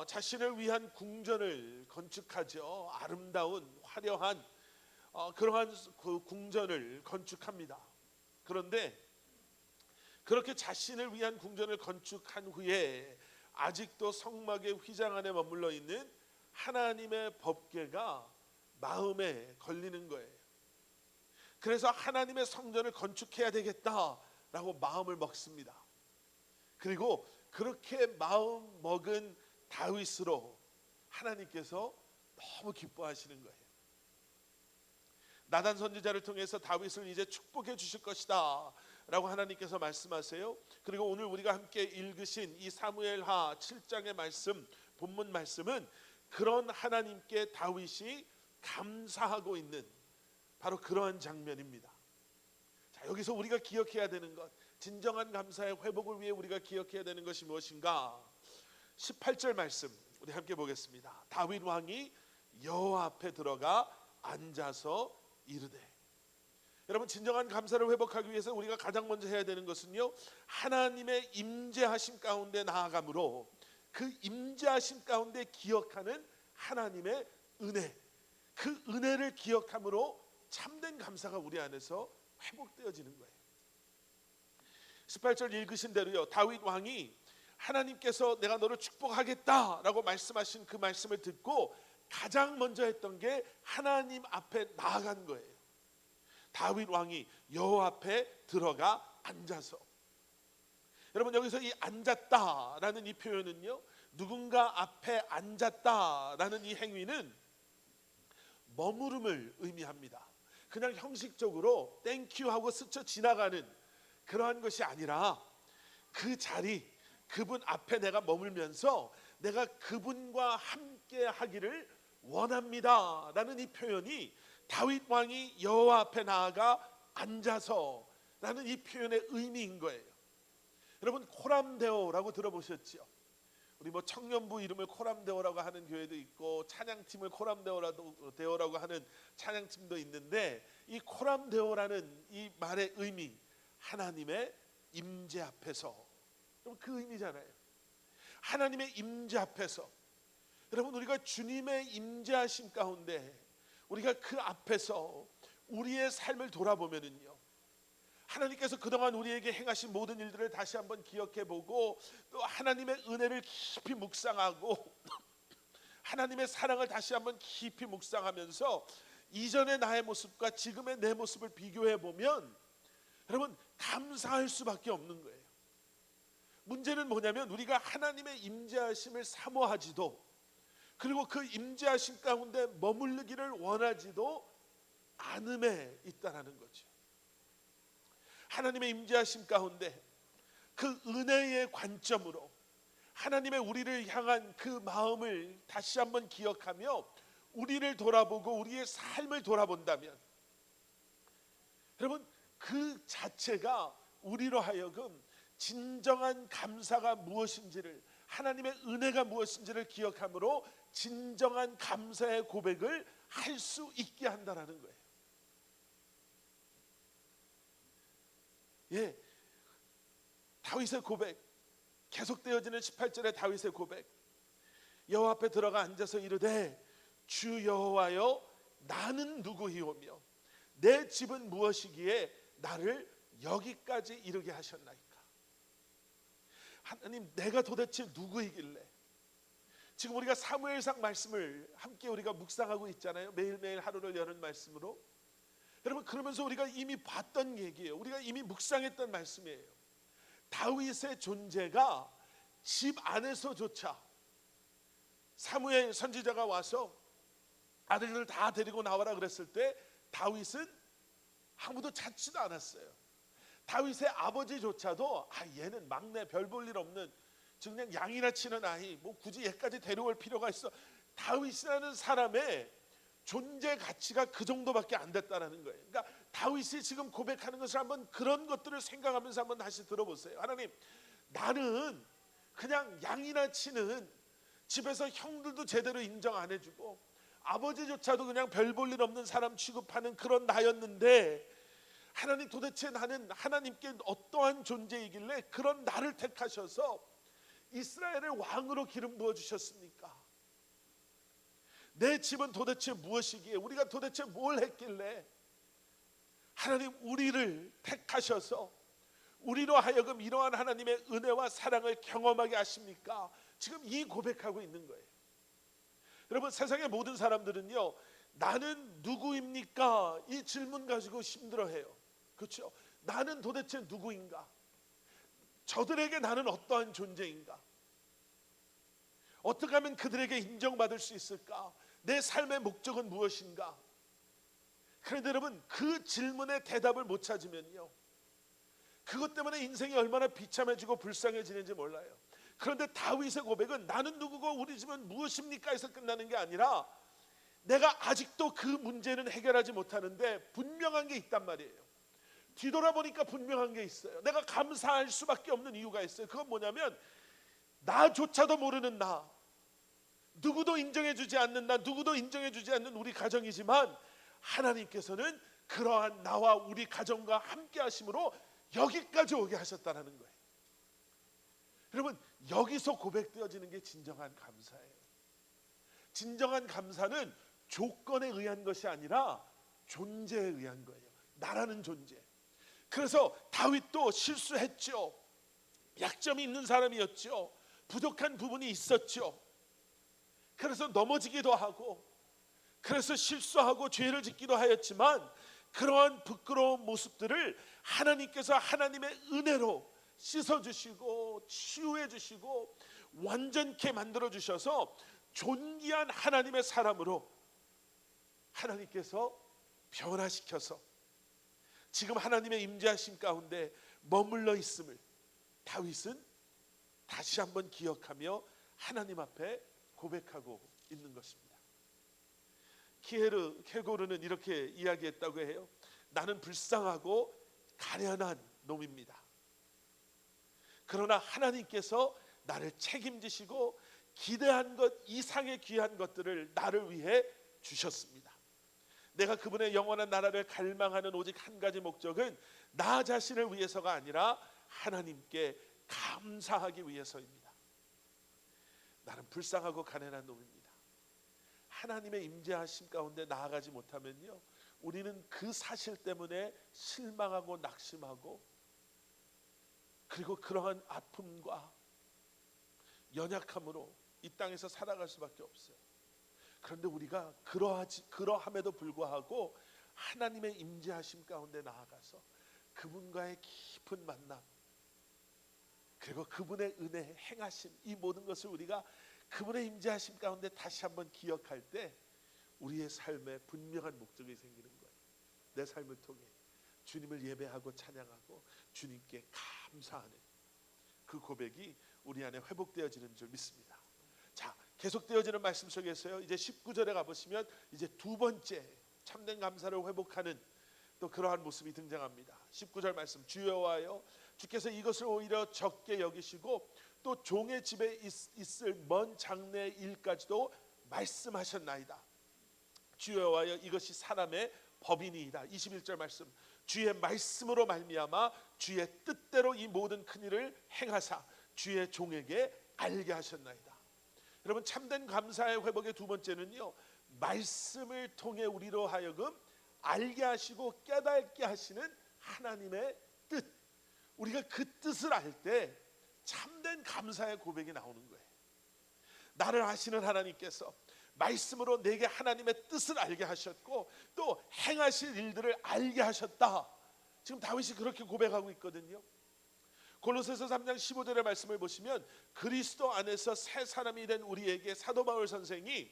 자신을 위한 궁전을 건축하죠. 아름다운 화려한 그러한 그 궁전을 건축합니다. 그런데 그렇게 자신을 위한 궁전을 건축한 후에 아직도 성막의 휘장 안에 머물러 있는 하나님의 법궤가 마음에 걸리는 거예요. 그래서 하나님의 성전을 건축해야 되겠다라고 마음을 먹습니다. 그리고 그렇게 마음 먹은 다윗으로 하나님께서 너무 기뻐하시는 거예요. 나단 선지자를 통해서 다윗을 이제 축복해 주실 것이다 라고 하나님께서 말씀하세요. 그리고 오늘 우리가 함께 읽으신 이 사무엘하 7장의 말씀, 본문 말씀은 그런 하나님께 다윗이 감사하고 있는 바로 그러한 장면입니다. 자, 여기서 우리가 기억해야 되는 것, 진정한 감사의 회복을 위해 우리가 기억해야 되는 것이 무엇인가? 18절 말씀 우리 함께 보겠습니다. 다윗 왕이 여호와 앞에 들어가 앉아서 이르되. 여러분, 진정한 감사를 회복하기 위해서 우리가 가장 먼저 해야 되는 것은요, 하나님의 임재하심 가운데 나아감으로 그 임재하심 가운데 기억하는 하나님의 은혜, 그 은혜를 기억함으로 참된 감사가 우리 안에서 회복되어지는 거예요. 18절 읽으신 대로요, 다윗 왕이 하나님께서 내가 너를 축복하겠다라고 말씀하신 그 말씀을 듣고 가장 먼저 했던 게 하나님 앞에 나아간 거예요. 다윗 왕이 여호와 앞에 들어가 앉아서. 여러분, 여기서 이 앉았다라는 이 표현은요, 누군가 앞에 앉았다라는 이 행위는 머무름을 의미합니다. 그냥 형식적으로 땡큐 하고 스쳐 지나가는 그러한 것이 아니라 그 자리, 그분 앞에 내가 머물면서 내가 그분과 함께 하기를 원합니다 라는 이 표현이 다윗 왕이 여호와 앞에 나아가 앉아서 라는 이 표현의 의미인 거예요. 여러분, 코람데오라고 들어보셨죠? 우리 뭐 청년부 이름을 코람데오라고 하는 교회도 있고 찬양팀을 코람데오라고 하는 찬양팀도 있는데, 이 코람데오라는 이 말의 의미, 하나님의 임재 앞에서, 여러분 그 의미잖아요. 하나님의 임재 앞에서, 여러분 우리가 주님의 임재하심 가운데 우리가 그 앞에서 우리의 삶을 돌아보면은요, 하나님께서 그동안 우리에게 행하신 모든 일들을 다시 한번 기억해보고 또 하나님의 은혜를 깊이 묵상하고 하나님의 사랑을 다시 한번 깊이 묵상하면서 이전의 나의 모습과 지금의 내 모습을 비교해보면 여러분 감사할 수밖에 없는 거예요. 문제는 뭐냐면 우리가 하나님의 임재하심을 사모하지도, 그리고 그 임재하심 가운데 머무르기를 원하지도 않음에 있다라는 거죠. 하나님의 임재하심 가운데 그 은혜의 관점으로 하나님의 우리를 향한 그 마음을 다시 한번 기억하며 우리를 돌아보고 우리의 삶을 돌아본다면, 여러분 그 자체가 우리로 하여금 진정한 감사가 무엇인지를, 하나님의 은혜가 무엇인지를 기억함으로 진정한 감사의 고백을 할 수 있게 한다라는 거예요. 예, 다윗의 고백, 계속되어지는 18절의 다윗의 고백, 여호와 앞에 들어가 앉아서 이르되 주 여호와여 나는 누구이오며 내 집은 무엇이기에 나를 여기까지 이르게 하셨나이까. 하나님, 내가 도대체 누구이길래, 지금 우리가 사무엘상 말씀을 함께 우리가 묵상하고 있잖아요. 매일매일 하루를 여는 말씀으로. 여러분 그러면서 우리가 이미 봤던 얘기예요. 우리가 이미 묵상했던 말씀이에요. 다윗의 존재가 집 안에서조차, 사무엘 선지자가 와서 아들들 다 데리고 나와라 그랬을 때 다윗은 아무도 찾지도 않았어요. 다윗의 아버지조차도 얘는 막내, 별 볼 일 없는 그냥 양이나 치는 아이, 뭐 굳이 얘까지 데려올 필요가 있어. 다윗이라는 사람의 존재 가치가 그 정도밖에 안 됐다라는 거예요. 그러니까 다윗이 지금 고백하는 것을 한번 그런 것들을 생각하면서 한번 다시 들어보세요. 하나님, 나는 그냥 양이나 치는, 집에서 형들도 제대로 인정 안 해주고 아버지조차도 그냥 별 볼 일 없는 사람 취급하는 그런 나였는데, 하나님 도대체 나는 하나님께 어떠한 존재이길래 그런 나를 택하셔서 이스라엘의 왕으로 기름 부어주셨습니까? 내 집은 도대체 무엇이기에, 우리가 도대체 뭘 했길래 하나님 우리를 택하셔서 우리로 하여금 이러한 하나님의 은혜와 사랑을 경험하게 하십니까? 지금 이 고백하고 있는 거예요. 여러분 세상의 모든 사람들은요, 나는 누구입니까? 이 질문 가지고 힘들어해요. 그렇죠? 나는 도대체 누구인가? 저들에게 나는 어떠한 존재인가? 어떻게 하면 그들에게 인정받을 수 있을까? 내 삶의 목적은 무엇인가? 그런데 여러분 그 질문에 대답을 못 찾으면요, 그것 때문에 인생이 얼마나 비참해지고 불쌍해지는지 몰라요. 그런데 다윗의 고백은 나는 누구고 우리 집은 무엇입니까? 에서 끝나는 게 아니라 내가 아직도 그 문제는 해결하지 못하는데 분명한 게 있단 말이에요. 뒤돌아보니까 분명한 게 있어요. 내가 감사할 수밖에 없는 이유가 있어요. 그건 뭐냐면 나조차도 모르는 나, 누구도 인정해주지 않는 나, 누구도 인정해주지 않는 우리 가정이지만 하나님께서는 그러한 나와 우리 가정과 함께 하심으로 여기까지 오게 하셨다는 거예요. 여러분 여기서 고백되어지는 게 진정한 감사예요. 진정한 감사는 조건에 의한 것이 아니라 존재에 의한 거예요. 나라는 존재. 그래서 다윗도 실수했죠. 약점이 있는 사람이었죠. 부족한 부분이 있었죠. 그래서 넘어지기도 하고, 그래서 실수하고 죄를 짓기도 하였지만 그러한 부끄러운 모습들을 하나님께서 하나님의 은혜로 씻어주시고 치유해주시고 완전케 만들어주셔서 존귀한 하나님의 사람으로 하나님께서 변화시켜서 지금 하나님의 임재하심 가운데 머물러 있음을 다윗은 다시 한번 기억하며 하나님 앞에 고백하고 있는 것입니다. 케고르는 이렇게 이야기했다고 해요. 나는 불쌍하고 가련한 놈입니다. 그러나 하나님께서 나를 책임지시고 기대한 것 이상의 귀한 것들을 나를 위해 주셨습니다. 내가 그분의 영원한 나라를 갈망하는 오직 한 가지 목적은 나 자신을 위해서가 아니라 하나님께 감사하기 위해서입니다. 나는 불쌍하고 가난한 놈입니다. 하나님의 임재하심 가운데 나아가지 못하면요, 우리는 그 사실 때문에 실망하고 낙심하고, 그리고 그러한 아픔과 연약함으로 이 땅에서 살아갈 수밖에 없어요. 그런데 우리가 그러함에도 불구하고 하나님의 임재하심 가운데 나아가서 그분과의 깊은 만남, 그리고 그분의 은혜 행하심, 이 모든 것을 우리가 그분의 임재하심 가운데 다시 한번 기억할 때 우리의 삶에 분명한 목적이 생기는 거예요. 내 삶을 통해 주님을 예배하고 찬양하고 주님께 감사하는 그 고백이 우리 안에 회복되어지는 줄 믿습니다. 자, 계속되어지는 말씀 속에서요, 이제 19절에 가보시면 이제 두 번째 참된 감사를 회복하는 또 그러한 모습이 등장합니다. 19절 말씀, 주여와여 주께서 이것을 오히려 적게 여기시고 또 종의 집에 있을 먼 장래의 일까지도 말씀하셨나이다. 주여와여 이것이 사람의 법이니이다. 21절 말씀, 주의 말씀으로 말미암아 주의 뜻대로 이 모든 큰 일을 행하사 주의 종에게 알게 하셨나이다. 여러분, 참된 감사의 회복의 두 번째는요, 말씀을 통해 우리로 하여금 알게 하시고 깨닫게 하시는 하나님의 뜻, 우리가 그 뜻을 알 때 참된 감사의 고백이 나오는 거예요. 나를 아시는 하나님께서 말씀으로 내게 하나님의 뜻을 알게 하셨고 또 행하실 일들을 알게 하셨다. 지금 다윗이 그렇게 고백하고 있거든요. 골로새서 3장 15절의 말씀을 보시면 그리스도 안에서 새 사람이 된 우리에게 사도 바울 선생이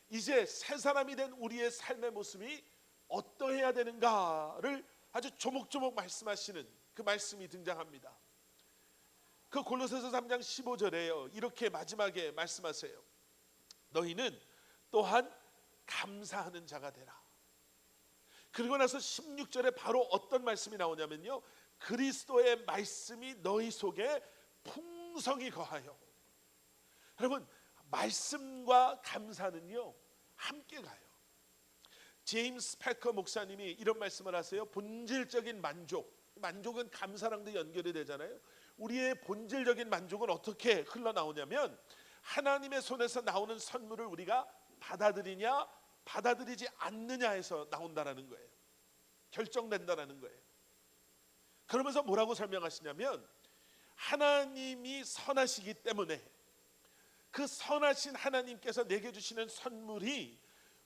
이제 새 사람이 된 우리의 삶의 모습이 어떠해야 되는가를 아주 조목조목 말씀하시는 그 말씀이 등장합니다. 그 골로새서 3장 15절에요, 이렇게 마지막에 말씀하세요. 너희는 또한 감사하는 자가 되라. 그리고 나서 16절에 바로 어떤 말씀이 나오냐면요, 그리스도의 말씀이 너희 속에 풍성히 거하여. 여러분, 말씀과 감사는요 함께 가요. 제임스 패커 목사님이 이런 말씀을 하세요. 본질적인 만족은 감사랑도 연결이 되잖아요. 우리의 본질적인 만족은 어떻게 흘러나오냐면 하나님의 손에서 나오는 선물을 우리가 받아들이냐 받아들이지 않느냐에서 나온다라는 거예요. 결정된다라는 거예요. 그러면서 뭐라고 설명하시냐면 하나님이 선하시기 때문에 그 선하신 하나님께서 내게 주시는 선물이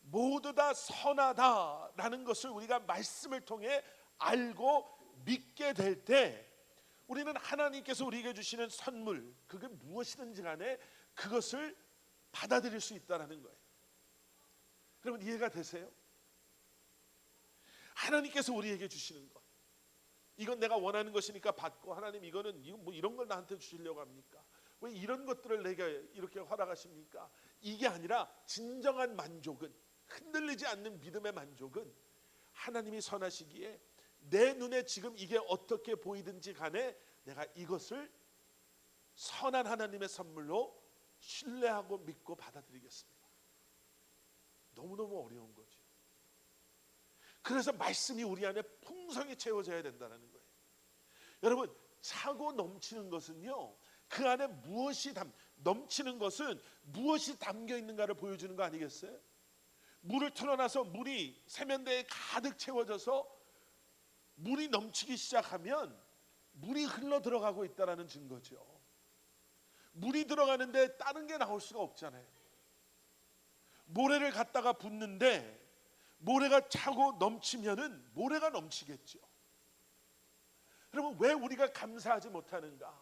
모두 다 선하다라는 것을 우리가 말씀을 통해 알고 믿게 될 때 우리는 하나님께서 우리에게 주시는 선물, 그게 무엇이든지 간에 그것을 받아들일 수 있다는 거예요. 여러분, 이해가 되세요? 하나님께서 우리에게 주시는 것, 이건 내가 원하는 것이니까 받고, 하나님 이거는 뭐 이런 걸 나한테 주시려고 합니까? 왜 이런 것들을 내게 이렇게 허락하십니까? 이게 아니라 진정한 만족은, 흔들리지 않는 믿음의 만족은 하나님이 선하시기에 내 눈에 지금 이게 어떻게 보이든지 간에 내가 이것을 선한 하나님의 선물로 신뢰하고 믿고 받아들이겠습니다. 너무너무 어려운 거죠. 그래서 말씀이 우리 안에 풍성히 채워져야 된다는 거예요. 여러분, 차고 넘치는 것은요, 그 안에 넘치는 것은 무엇이 담겨 있는가를 보여주는 거 아니겠어요? 물을 틀어놔서 물이 세면대에 가득 채워져서 물이 넘치기 시작하면 물이 흘러 들어가고 있다는 증거죠. 물이 들어가는데 다른 게 나올 수가 없잖아요. 모래를 갖다가 붓는데 모래가 차고 넘치면은 모래가 넘치겠죠. 여러분, 왜 우리가 감사하지 못하는가?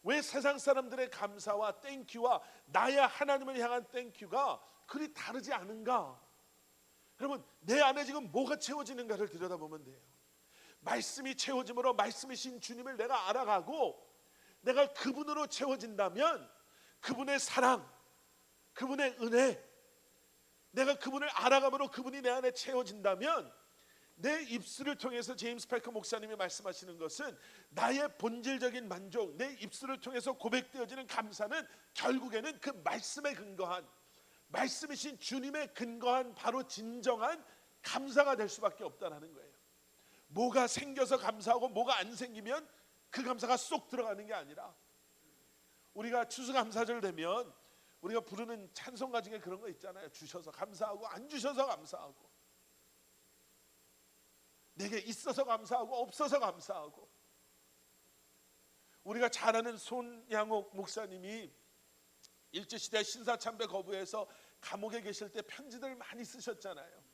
왜 세상 사람들의 감사와 땡큐와 나의 하나님을 향한 땡큐가 그리 다르지 않은가? 여러분, 내 안에 지금 뭐가 채워지는가를 들여다보면 돼요. 말씀이 채워짐으로 말씀이신 주님을 내가 알아가고 내가 그분으로 채워진다면 그분의 사랑, 그분의 은혜, 내가 그분을 알아감으로 그분이 내 안에 채워진다면 내 입술을 통해서 제임스 패커 목사님이 말씀하시는 것은 나의 본질적인 만족, 내 입술을 통해서 고백되어지는 감사는 결국에는 그 말씀에 근거한, 말씀이신 주님의 근거한 바로 진정한 감사가 될 수밖에 없다는 거예요. 뭐가 생겨서 감사하고 뭐가 안 생기면 그 감사가 쏙 들어가는 게 아니라, 우리가 추수감사절 되면 우리가 부르는 찬송가 중에 그런 거 있잖아요. 주셔서 감사하고 안 주셔서 감사하고, 내게 있어서 감사하고 없어서 감사하고. 우리가 잘 아는 손양옥 목사님이 일제시대 신사참배 거부해서 감옥에 계실 때 편지들 많이 쓰셨잖아요.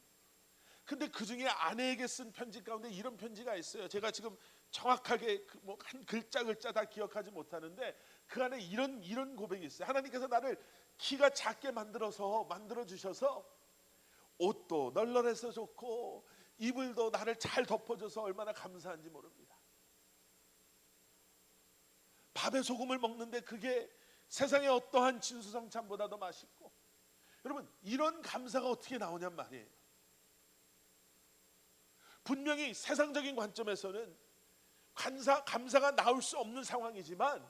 근데 그 중에 아내에게 쓴 편지 가운데 이런 편지가 있어요. 제가 지금 정확하게 한 글자 글자 다 기억하지 못하는데 그 안에 이런 고백이 있어요. 하나님께서 나를 키가 작게 만들어 주셔서 옷도 널널해서 좋고 이불도 나를 잘 덮어줘서 얼마나 감사한지 모릅니다. 밥에 소금을 먹는데 그게 세상의 어떠한 진수성찬보다도 맛있고. 여러분, 이런 감사가 어떻게 나오냔 말이에요. 분명히 세상적인 관점에서는 감사가 나올 수 없는 상황이지만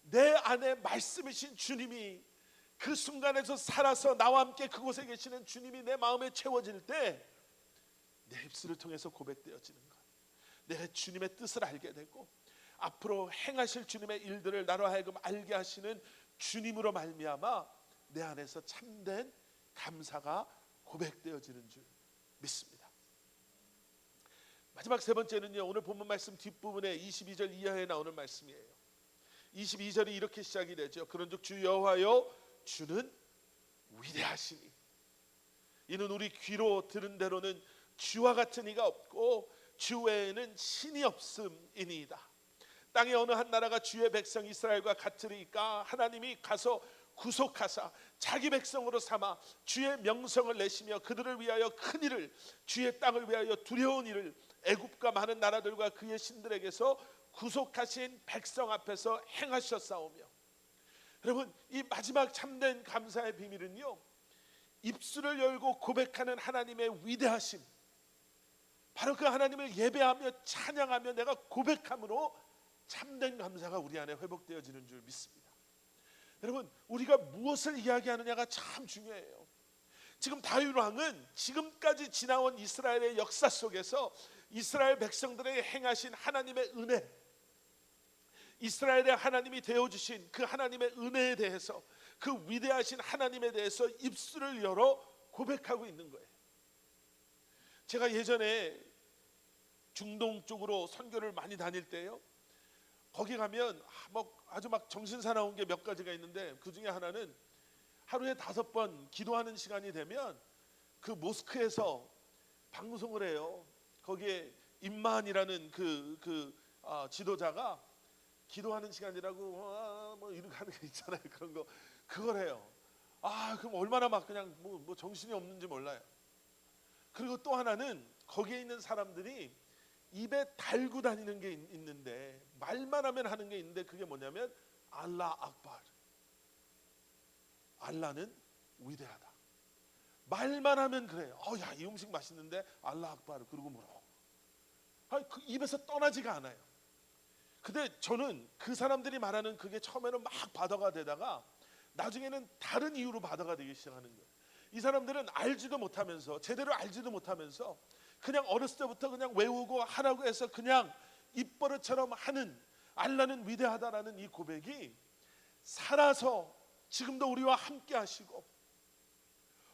내 안에 말씀이신 주님이 그 순간에서 살아서 나와 함께 그곳에 계시는 주님이 내 마음에 채워질 때 내 입술을 통해서 고백되어지는 것, 내 주님의 뜻을 알게 되고 앞으로 행하실 주님의 일들을 나로 하여금 알게 하시는 주님으로 말미암아 내 안에서 참된 감사가 고백되어지는 줄 믿습니다. 마지막 세 번째는요, 오늘 본문 말씀 뒷부분에 22절 이하에 나오는 말씀이에요. 22절이 이렇게 시작이 되죠. 그런즉 주 여호와여 주는 위대하시니 이는 우리 귀로 들은 대로는 주와 같은 이가 없고 주 외에는 신이 없음이니이다. 땅의 어느 한 나라가 주의 백성 이스라엘과 같으리까 하나님이 가서 구속하사 자기 백성으로 삼아 주의 명성을 내시며 그들을 위하여 큰 일을, 주의 땅을 위하여 두려운 일을 애굽과 많은 나라들과 그의 신들에게서 구속하신 백성 앞에서 행하셨사오며. 여러분, 이 마지막 참된 감사의 비밀은요, 입술을 열고 고백하는 하나님의 위대하심, 바로 그 하나님을 예배하며 찬양하며 내가 고백함으로 참된 감사가 우리 안에 회복되어지는 줄 믿습니다. 여러분, 우리가 무엇을 이야기하느냐가 참 중요해요. 지금 다윗 왕은 지금까지 지나온 이스라엘의 역사 속에서 이스라엘 백성들에게 행하신 하나님의 은혜, 이스라엘의 하나님이 되어주신 그 하나님의 은혜에 대해서, 그 위대하신 하나님에 대해서 입술을 열어 고백하고 있는 거예요. 제가 예전에 중동 쪽으로 선교를 많이 다닐 때요, 거기 가면 아주 막 정신사나운 게 몇 가지가 있는데 그 중에 하나는 하루에 5번 기도하는 시간이 되면 그 모스크에서 방송을 해요. 거기에 임만이라는 지도자가 기도하는 시간이라고 뭐 이렇게 하는 게 있잖아요. 그런 거 그걸 해요. 그럼 얼마나 막 그냥 뭐 정신이 없는지 몰라요. 그리고 또 하나는 거기에 있는 사람들이 입에 달고 다니는 게 있는데, 말만 하면 하는 게 있는데 그게 뭐냐면 알라 악발, 알라는 위대하다. 말만 하면 그래요. 야, 이 음식 맛있는데 알라 악발, 그리고 뭐라고 그 입에서 떠나지가 않아요. 근데 저는 그 사람들이 말하는 그게 처음에는 막 바다가 되다가 나중에는 다른 이유로 바다가 되기 시작하는 거예요. 이 사람들은 알지도 못하면서, 제대로 알지도 못하면서 그냥 어렸을 때부터 그냥 외우고 하라고 해서 그냥 입버릇처럼 하는 알라는 위대하다라는 이 고백이 살아서 지금도 우리와 함께 하시고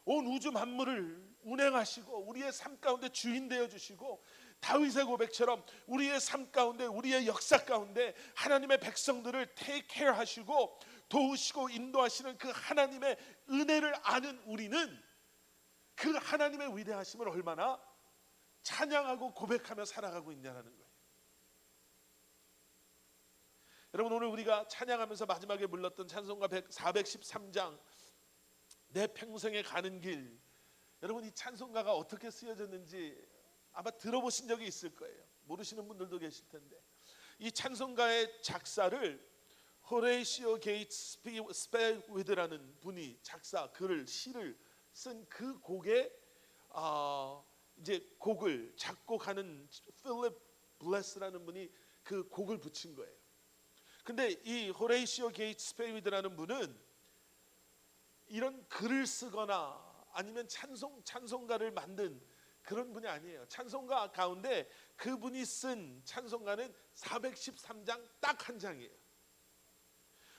온 우주 만물을 운행하시고 우리의 삶 가운데 주인 되어 주시고, 다윗의 고백처럼 우리의 삶 가운데, 우리의 역사 가운데 하나님의 백성들을 take care 하시고 도우시고 인도하시는 그 하나님의 은혜를 아는 우리는 그 하나님의 위대하심을 얼마나 찬양하고 고백하며 살아가고 있냐는 거예요. 여러분, 오늘 우리가 찬양하면서 마지막에 불렀던 찬송가 413장 내 평생에 가는 길, 여러분 이 찬송가가 어떻게 쓰여졌는지 아마 들어보신 적이 있을 거예요. 모르시는 분들도 계실 텐데, 이 찬송가의 작사를 호레이시오 게이츠 스페위드라는 분이 시를 쓴 그 곡에 이제 곡을 작곡하는 필립 블레스라는 분이 그 곡을 붙인 거예요. 근데 이 호레이시오 게이츠 스페위드라는 분은 이런 글을 쓰거나 아니면 찬송가를 만든 그런 분이 아니에요. 찬송가 가운데 그분이 쓴 찬송가는 413장 딱 한 장이에요.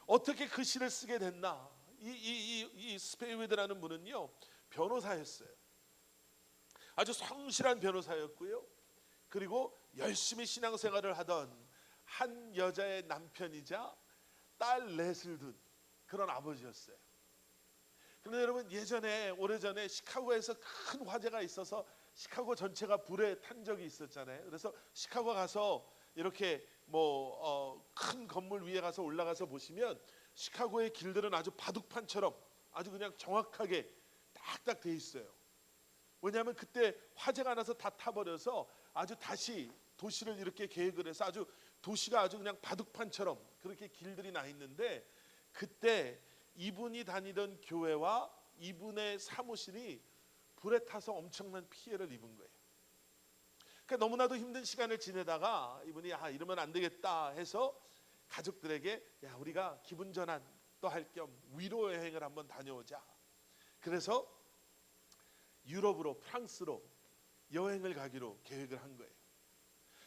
어떻게 그 시를 쓰게 됐나? 이 스페이웨드라는 분은요, 변호사였어요. 아주 성실한 변호사였고요. 그리고 열심히 신앙생활을 하던 한 여자의 남편이자 딸 넷을 둔 그런 아버지였어요. 그런데 여러분, 오래전에 시카고에서 큰 화재가 있어서 시카고 전체가 불에 탄 적이 있었잖아요. 그래서 시카고 가서 이렇게 큰 건물 위에 가서 올라가서 보시면 시카고의 길들은 아주 바둑판처럼 아주 그냥 정확하게 딱딱 돼 있어요. 왜냐하면 그때 화재가 나서 다 타버려서 아주 다시 도시를 이렇게 계획을 해서 아주 도시가 아주 그냥 바둑판처럼 그렇게 길들이 나 있는데, 그때 이분이 다니던 교회와 이분의 사무실이 불에 타서 엄청난 피해를 입은 거예요. 그러니까 너무나도 힘든 시간을 지내다가 이분이 이러면 안 되겠다 해서 가족들에게 우리가 기분 전환도 할 겸 위로 여행을 한번 다녀오자. 그래서 유럽으로, 프랑스로 여행을 가기로 계획을 한 거예요.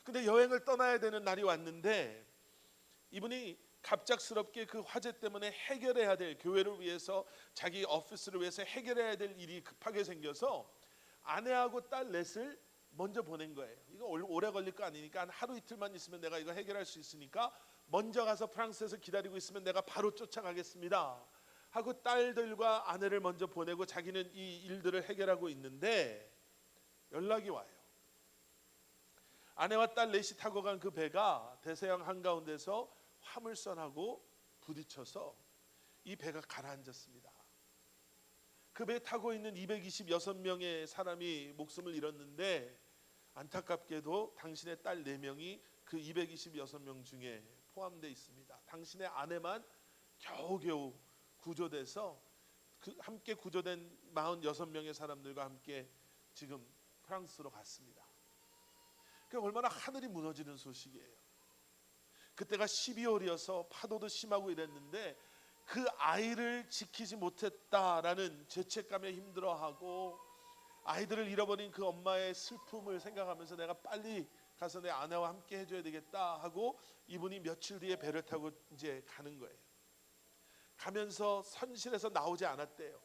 근데 여행을 떠나야 되는 날이 왔는데 이분이 갑작스럽게 그 화재 때문에 해결해야 될, 교회를 위해서 자기 오피스를 위해서 해결해야 될 일이 급하게 생겨서 아내하고 딸 넷을 먼저 보낸 거예요. 이거 오래 걸릴 거 아니니까 한 하루 이틀만 있으면 내가 이거 해결할 수 있으니까 먼저 가서 프랑스에서 기다리고 있으면 내가 바로 쫓아가겠습니다 하고 딸들과 아내를 먼저 보내고 자기는 이 일들을 해결하고 있는데 연락이 와요. 아내와 딸 넷이 타고 간 그 배가 대서양 한가운데서 화물선하고 부딪혀서 이 배가 가라앉았습니다. 그 배에 타고 있는 226명의 사람이 목숨을 잃었는데 안타깝게도 당신의 딸 4명이 그 226명 중에 포함되어 있습니다. 당신의 아내만 겨우겨우 구조돼서 함께 구조된 46명의 사람들과 함께 지금 프랑스로 갔습니다. 그게 얼마나 하늘이 무너지는 소식이에요. 그때가 12월이어서 파도도 심하고 이랬는데 그 아이를 지키지 못했다라는 죄책감에 힘들어하고 아이들을 잃어버린 그 엄마의 슬픔을 생각하면서 내가 빨리 가서 내 아내와 함께 해줘야 되겠다 하고 이분이 며칠 뒤에 배를 타고 이제 가는 거예요. 가면서 선실에서 나오지 않았대요.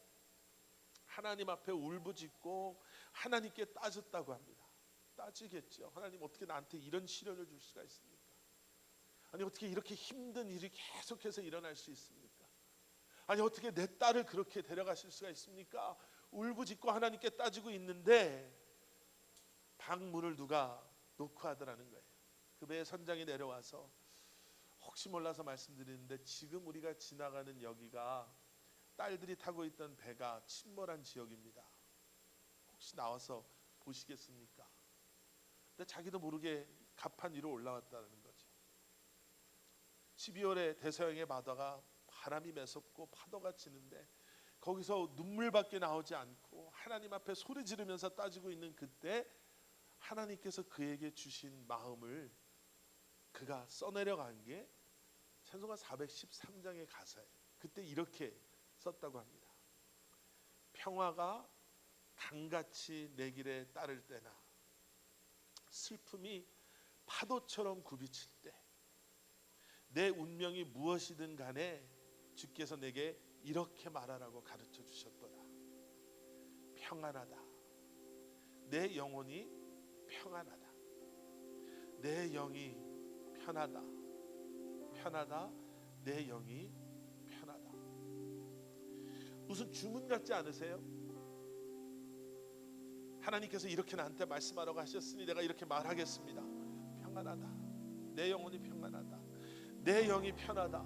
하나님 앞에 울부짖고 하나님께 따졌다고 합니다. 따지겠죠. 하나님, 어떻게 나한테 이런 시련을 줄 수가 있습니까? 아니, 어떻게 이렇게 힘든 일이 계속해서 일어날 수 있습니까? 아니, 어떻게 내 딸을 그렇게 데려가실 수가 있습니까? 울부짖고 하나님께 따지고 있는데 방문을 누가 노크하더라는 거예요. 그 배의 선장이 내려와서 혹시 몰라서 말씀드리는데 지금 우리가 지나가는 여기가 딸들이 타고 있던 배가 침몰한 지역입니다. 혹시 나와서 보시겠습니까? 근데 자기도 모르게 갑판 위로 올라왔다는 거죠. 12월에 대서양의 바다가 바람이 매섭고 파도가 치는데 거기서 눈물밖에 나오지 않고 하나님 앞에 소리 지르면서 따지고 있는 그때 하나님께서 그에게 주신 마음을 그가 써내려간 게 찬송가 413장의 가사예요. 그때 이렇게 썼다고 합니다. 평화가 강같이 내 길에 따를 때나 슬픔이 파도처럼 굽이칠 때 내 운명이 무엇이든 간에 주께서 내게 이렇게 말하라고 가르쳐 주셨도다. 평안하다. 내 영혼이 평안하다. 내 영이 편하다. 편하다. 내 영이 편하다. 무슨 주문 같지 않으세요? 하나님께서 이렇게 나한테 말씀하라고 하셨으니 내가 이렇게 말하겠습니다. 평안하다. 내 영혼이 평안하다. 내 영이 편하다.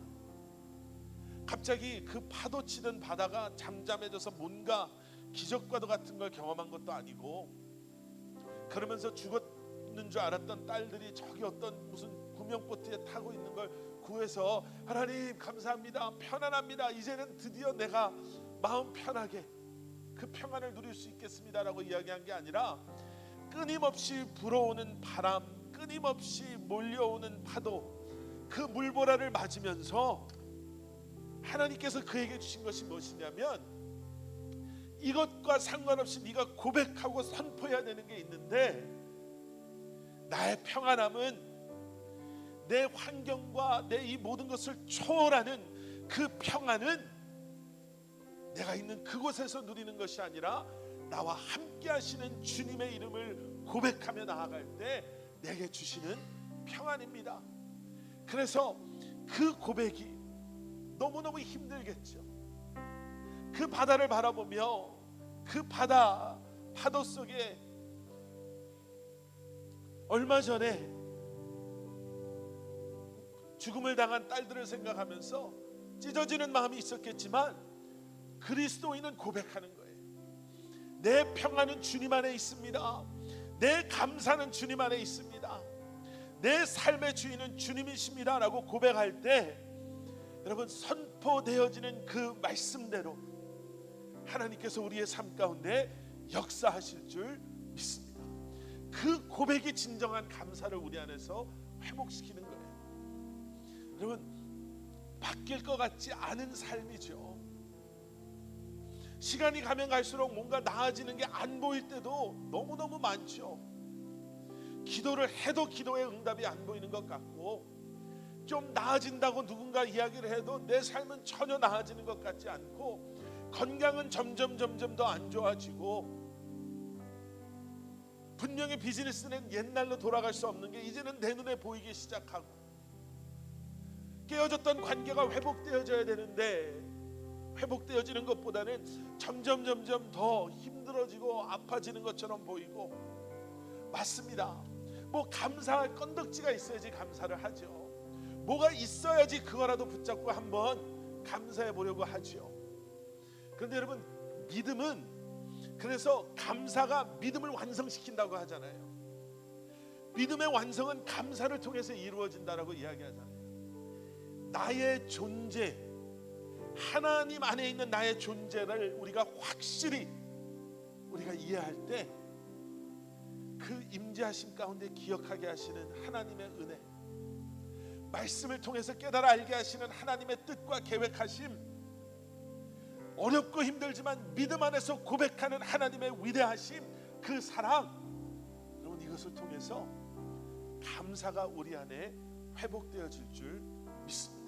갑자기 그 파도 치던 바다가 잠잠해져서 뭔가 기적과도 같은 걸 경험한 것도 아니고, 그러면서 죽었는 줄 알았던 딸들이 저기 어떤 무슨 구명보트에 타고 있는 걸 구해서 하나님 감사합니다, 편안합니다, 이제는 드디어 내가 마음 편하게 그 평안을 누릴 수 있겠습니다라고 이야기한 게 아니라 끊임없이 불어오는 바람, 끊임없이 몰려오는 파도, 그 물보라를 맞으면서 하나님께서 그에게 주신 것이 무엇이냐면 이것과 상관없이 네가 고백하고 선포해야 되는 게 있는데, 나의 평안함은 내 환경과 내 이 모든 것을 초월하는 그 평안은 내가 있는 그곳에서 누리는 것이 아니라 나와 함께 하시는 주님의 이름을 고백하며 나아갈 때 내게 주시는 평안입니다. 그래서 그 고백이 너무너무 힘들겠죠. 그 바다를 바라보며 그 파도 속에 얼마 전에 죽음을 당한 딸들을 생각하면서 찢어지는 마음이 있었겠지만 그리스도인은 고백하는 거예요. 내 평안은 주님 안에 있습니다. 내 감사는 주님 안에 있습니다. 내 삶의 주인은 주님이십니다 라고 고백할 때 여러분, 선포되어지는 그 말씀대로 하나님께서 우리의 삶 가운데 역사하실 줄 믿습니다. 그 고백이 진정한 감사를 우리 안에서 회복시키는 거예요. 여러분, 바뀔 것 같지 않은 삶이죠. 시간이 가면 갈수록 뭔가 나아지는 게 안 보일 때도 너무너무 많죠. 기도를 해도 기도의 응답이 안 보이는 것 같고, 좀 나아진다고 누군가 이야기를 해도 내 삶은 전혀 나아지는 것 같지 않고, 건강은 점점 더 안 좋아지고, 분명히 비즈니스는 옛날로 돌아갈 수 없는 게 이제는 내 눈에 보이기 시작하고, 깨어졌던 관계가 회복되어져야 되는데 회복되어지는 것보다는 점점 더 힘들어지고 아파지는 것처럼 보이고, 맞습니다. 뭐 감사할 건덕지가 있어야지 감사를 하죠. 뭐가 있어야지 그거라도 붙잡고 한번 감사해 보려고 하죠. 그런데 여러분, 믿음은, 그래서 감사가 믿음을 완성시킨다고 하잖아요. 믿음의 완성은 감사를 통해서 이루어진다라고 이야기하잖아요. 나의 존재, 하나님 안에 있는 나의 존재를 우리가 확실히 우리가 이해할 때 그 임재하심 가운데 기억하게 하시는 하나님의 은혜, 말씀을 통해서 깨달아 알게 하시는 하나님의 뜻과 계획하심, 어렵고 힘들지만 믿음 안에서 고백하는 하나님의 위대하심, 그 사랑, 여러분, 이것을 통해서 감사가 우리 안에 회복되어질 줄 믿습니다.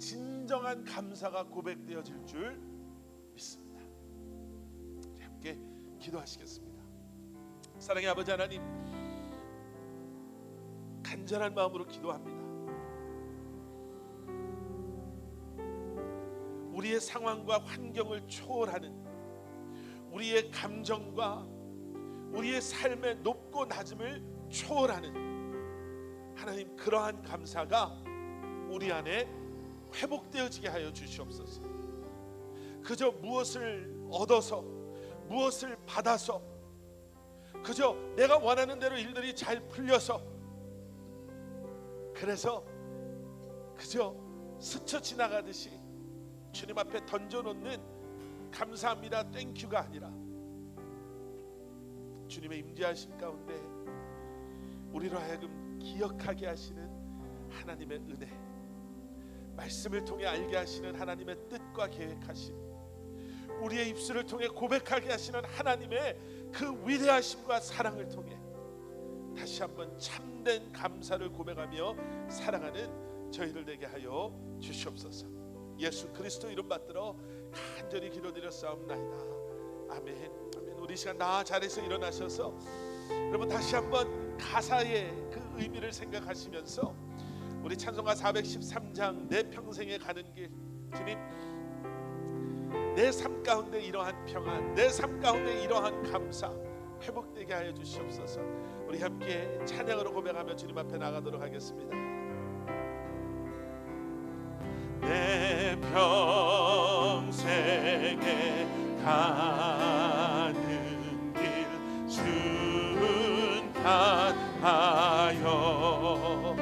진정한 감사가 고백되어질 줄 믿습니다. 우리 함께 기도하시겠습니다. 사랑의 아버지 하나님, 간절한 마음으로 기도합니다. 우리의 상황과 환경을 초월하는, 우리의 감정과 우리의 삶의 높고 낮음을 초월하는 하나님, 그러한 감사가 우리 안에 회복되어지게 하여 주시옵소서. 그저 무엇을 얻어서, 무엇을 받아서, 그저 내가 원하는 대로 일들이 잘 풀려서, 그래서 그저 스쳐 지나가듯이 주님 앞에 던져놓는 감사합니다, 땡큐가 아니라 주님의 임재하심 가운데 우리로 하여금 기억하게 하시는 하나님의 은혜, 말씀을 통해 알게 하시는 하나님의 뜻과 계획하심, 우리의 입술을 통해 고백하게 하시는 하나님의 그 위대하심과 사랑을 통해 다시 한번 참된 감사를 고백하며 살아가는 저희들 되게 하여 주시옵소서. 예수 그리스도 이름 받들어 간절히 기도드렸사옵나이다. 아멘. 아멘. 우리 시간 나 자리에서 일어나셔서 여러분 다시 한번 가사의 그 의미를 생각하시면서 우리 찬송가 413장 내 평생에 가는 길, 주님, 내 삶 가운데 이러한 평안, 내 삶 가운데 이러한 감사 회복되게 하여 주시옵소서. 우리 함께 찬양으로 고백하며 주님 앞에 나가도록 하겠습니다. 내 평생에 가는 길 순탄하여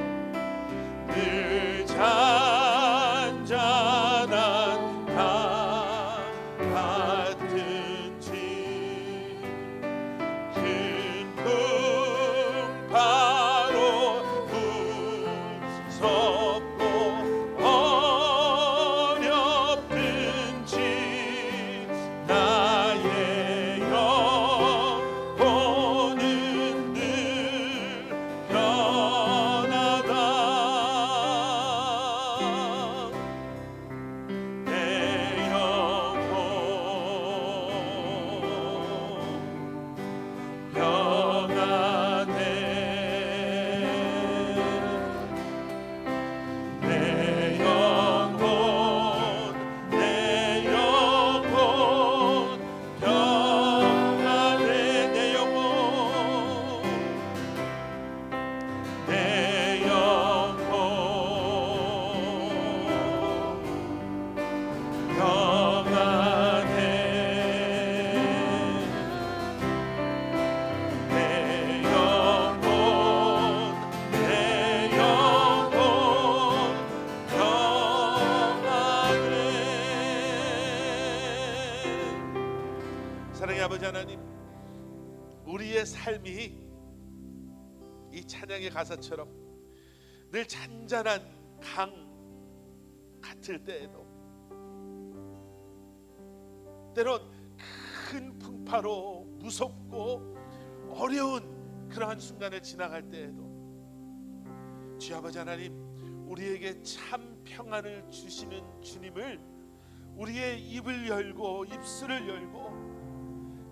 사랑의 아버지 하나님, 우리의 삶이 이 찬양의 가사처럼 늘 잔잔한 강 같을 때에도, 때론 큰 풍파로 무섭고 어려운 그러한 순간을 지나갈 때에도 주 아버지 하나님, 우리에게 참 평안을 주시는 주님을 우리의 입을 열고 입술을 열고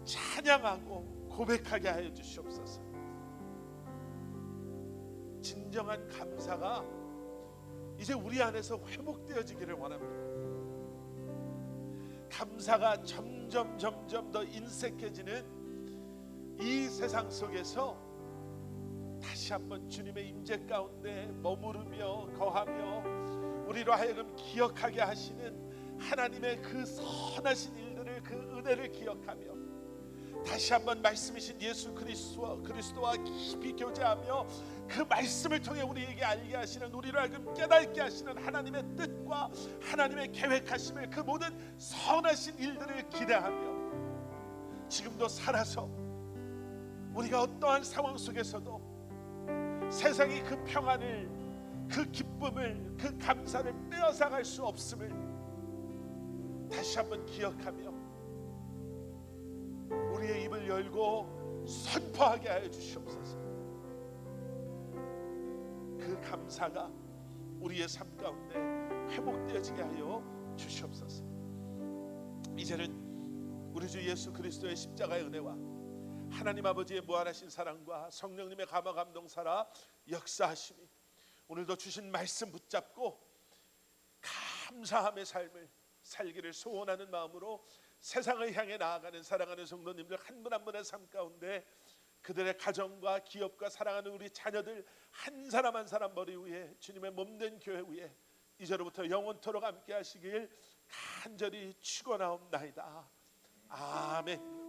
찬양하고 고백하게 하여 주시옵소서. 진정한 감사가 이제 우리 안에서 회복되어지기를 원합니다. 감사가 점점 더 인색해지는 이 세상 속에서 다시 한번 주님의 임재 가운데 머무르며 거하며 우리로 하여금 기억하게 하시는 하나님의 그 선하신 일들을, 그 은혜를 기억하며 다시 한번 말씀이신 예수 그리스도와 깊이 교제하며 그 말씀을 통해 우리에게 알게 하시는, 우리로 하여금 깨닫게 하시는 하나님의 뜻과 하나님의 계획하심을, 그 모든 선하신 일들을 기대하며 지금도 살아서 우리가 어떠한 상황 속에서도 세상이 그 평안을, 그 기쁨을, 그 감사를 빼앗아갈 수 없음을 다시 한번 기억하며 우리의 입을 열고 선포하게 하여 주시옵소서. 그 감사가 우리의 삶 가운데 회복되어지게 하여 주시옵소서. 이제는 우리 주 예수 그리스도의 십자가의 은혜와 하나님 아버지의 무한하신 사랑과 성령님의 감화 감동사라 역사하심이 오늘도 주신 말씀 붙잡고 감사함의 삶을 살기를 소원하는 마음으로 세상을 향해 나아가는 사랑하는 성도님들 한 분 한 분의 삶 가운데 그들의 가정과 기업과 사랑하는 우리 자녀들 한 사람 한 사람 머리 위에 주님의 몸된 교회 위에 이제로부터 영원토록 함께 하시길 간절히 축원하옵나이다. 아멘.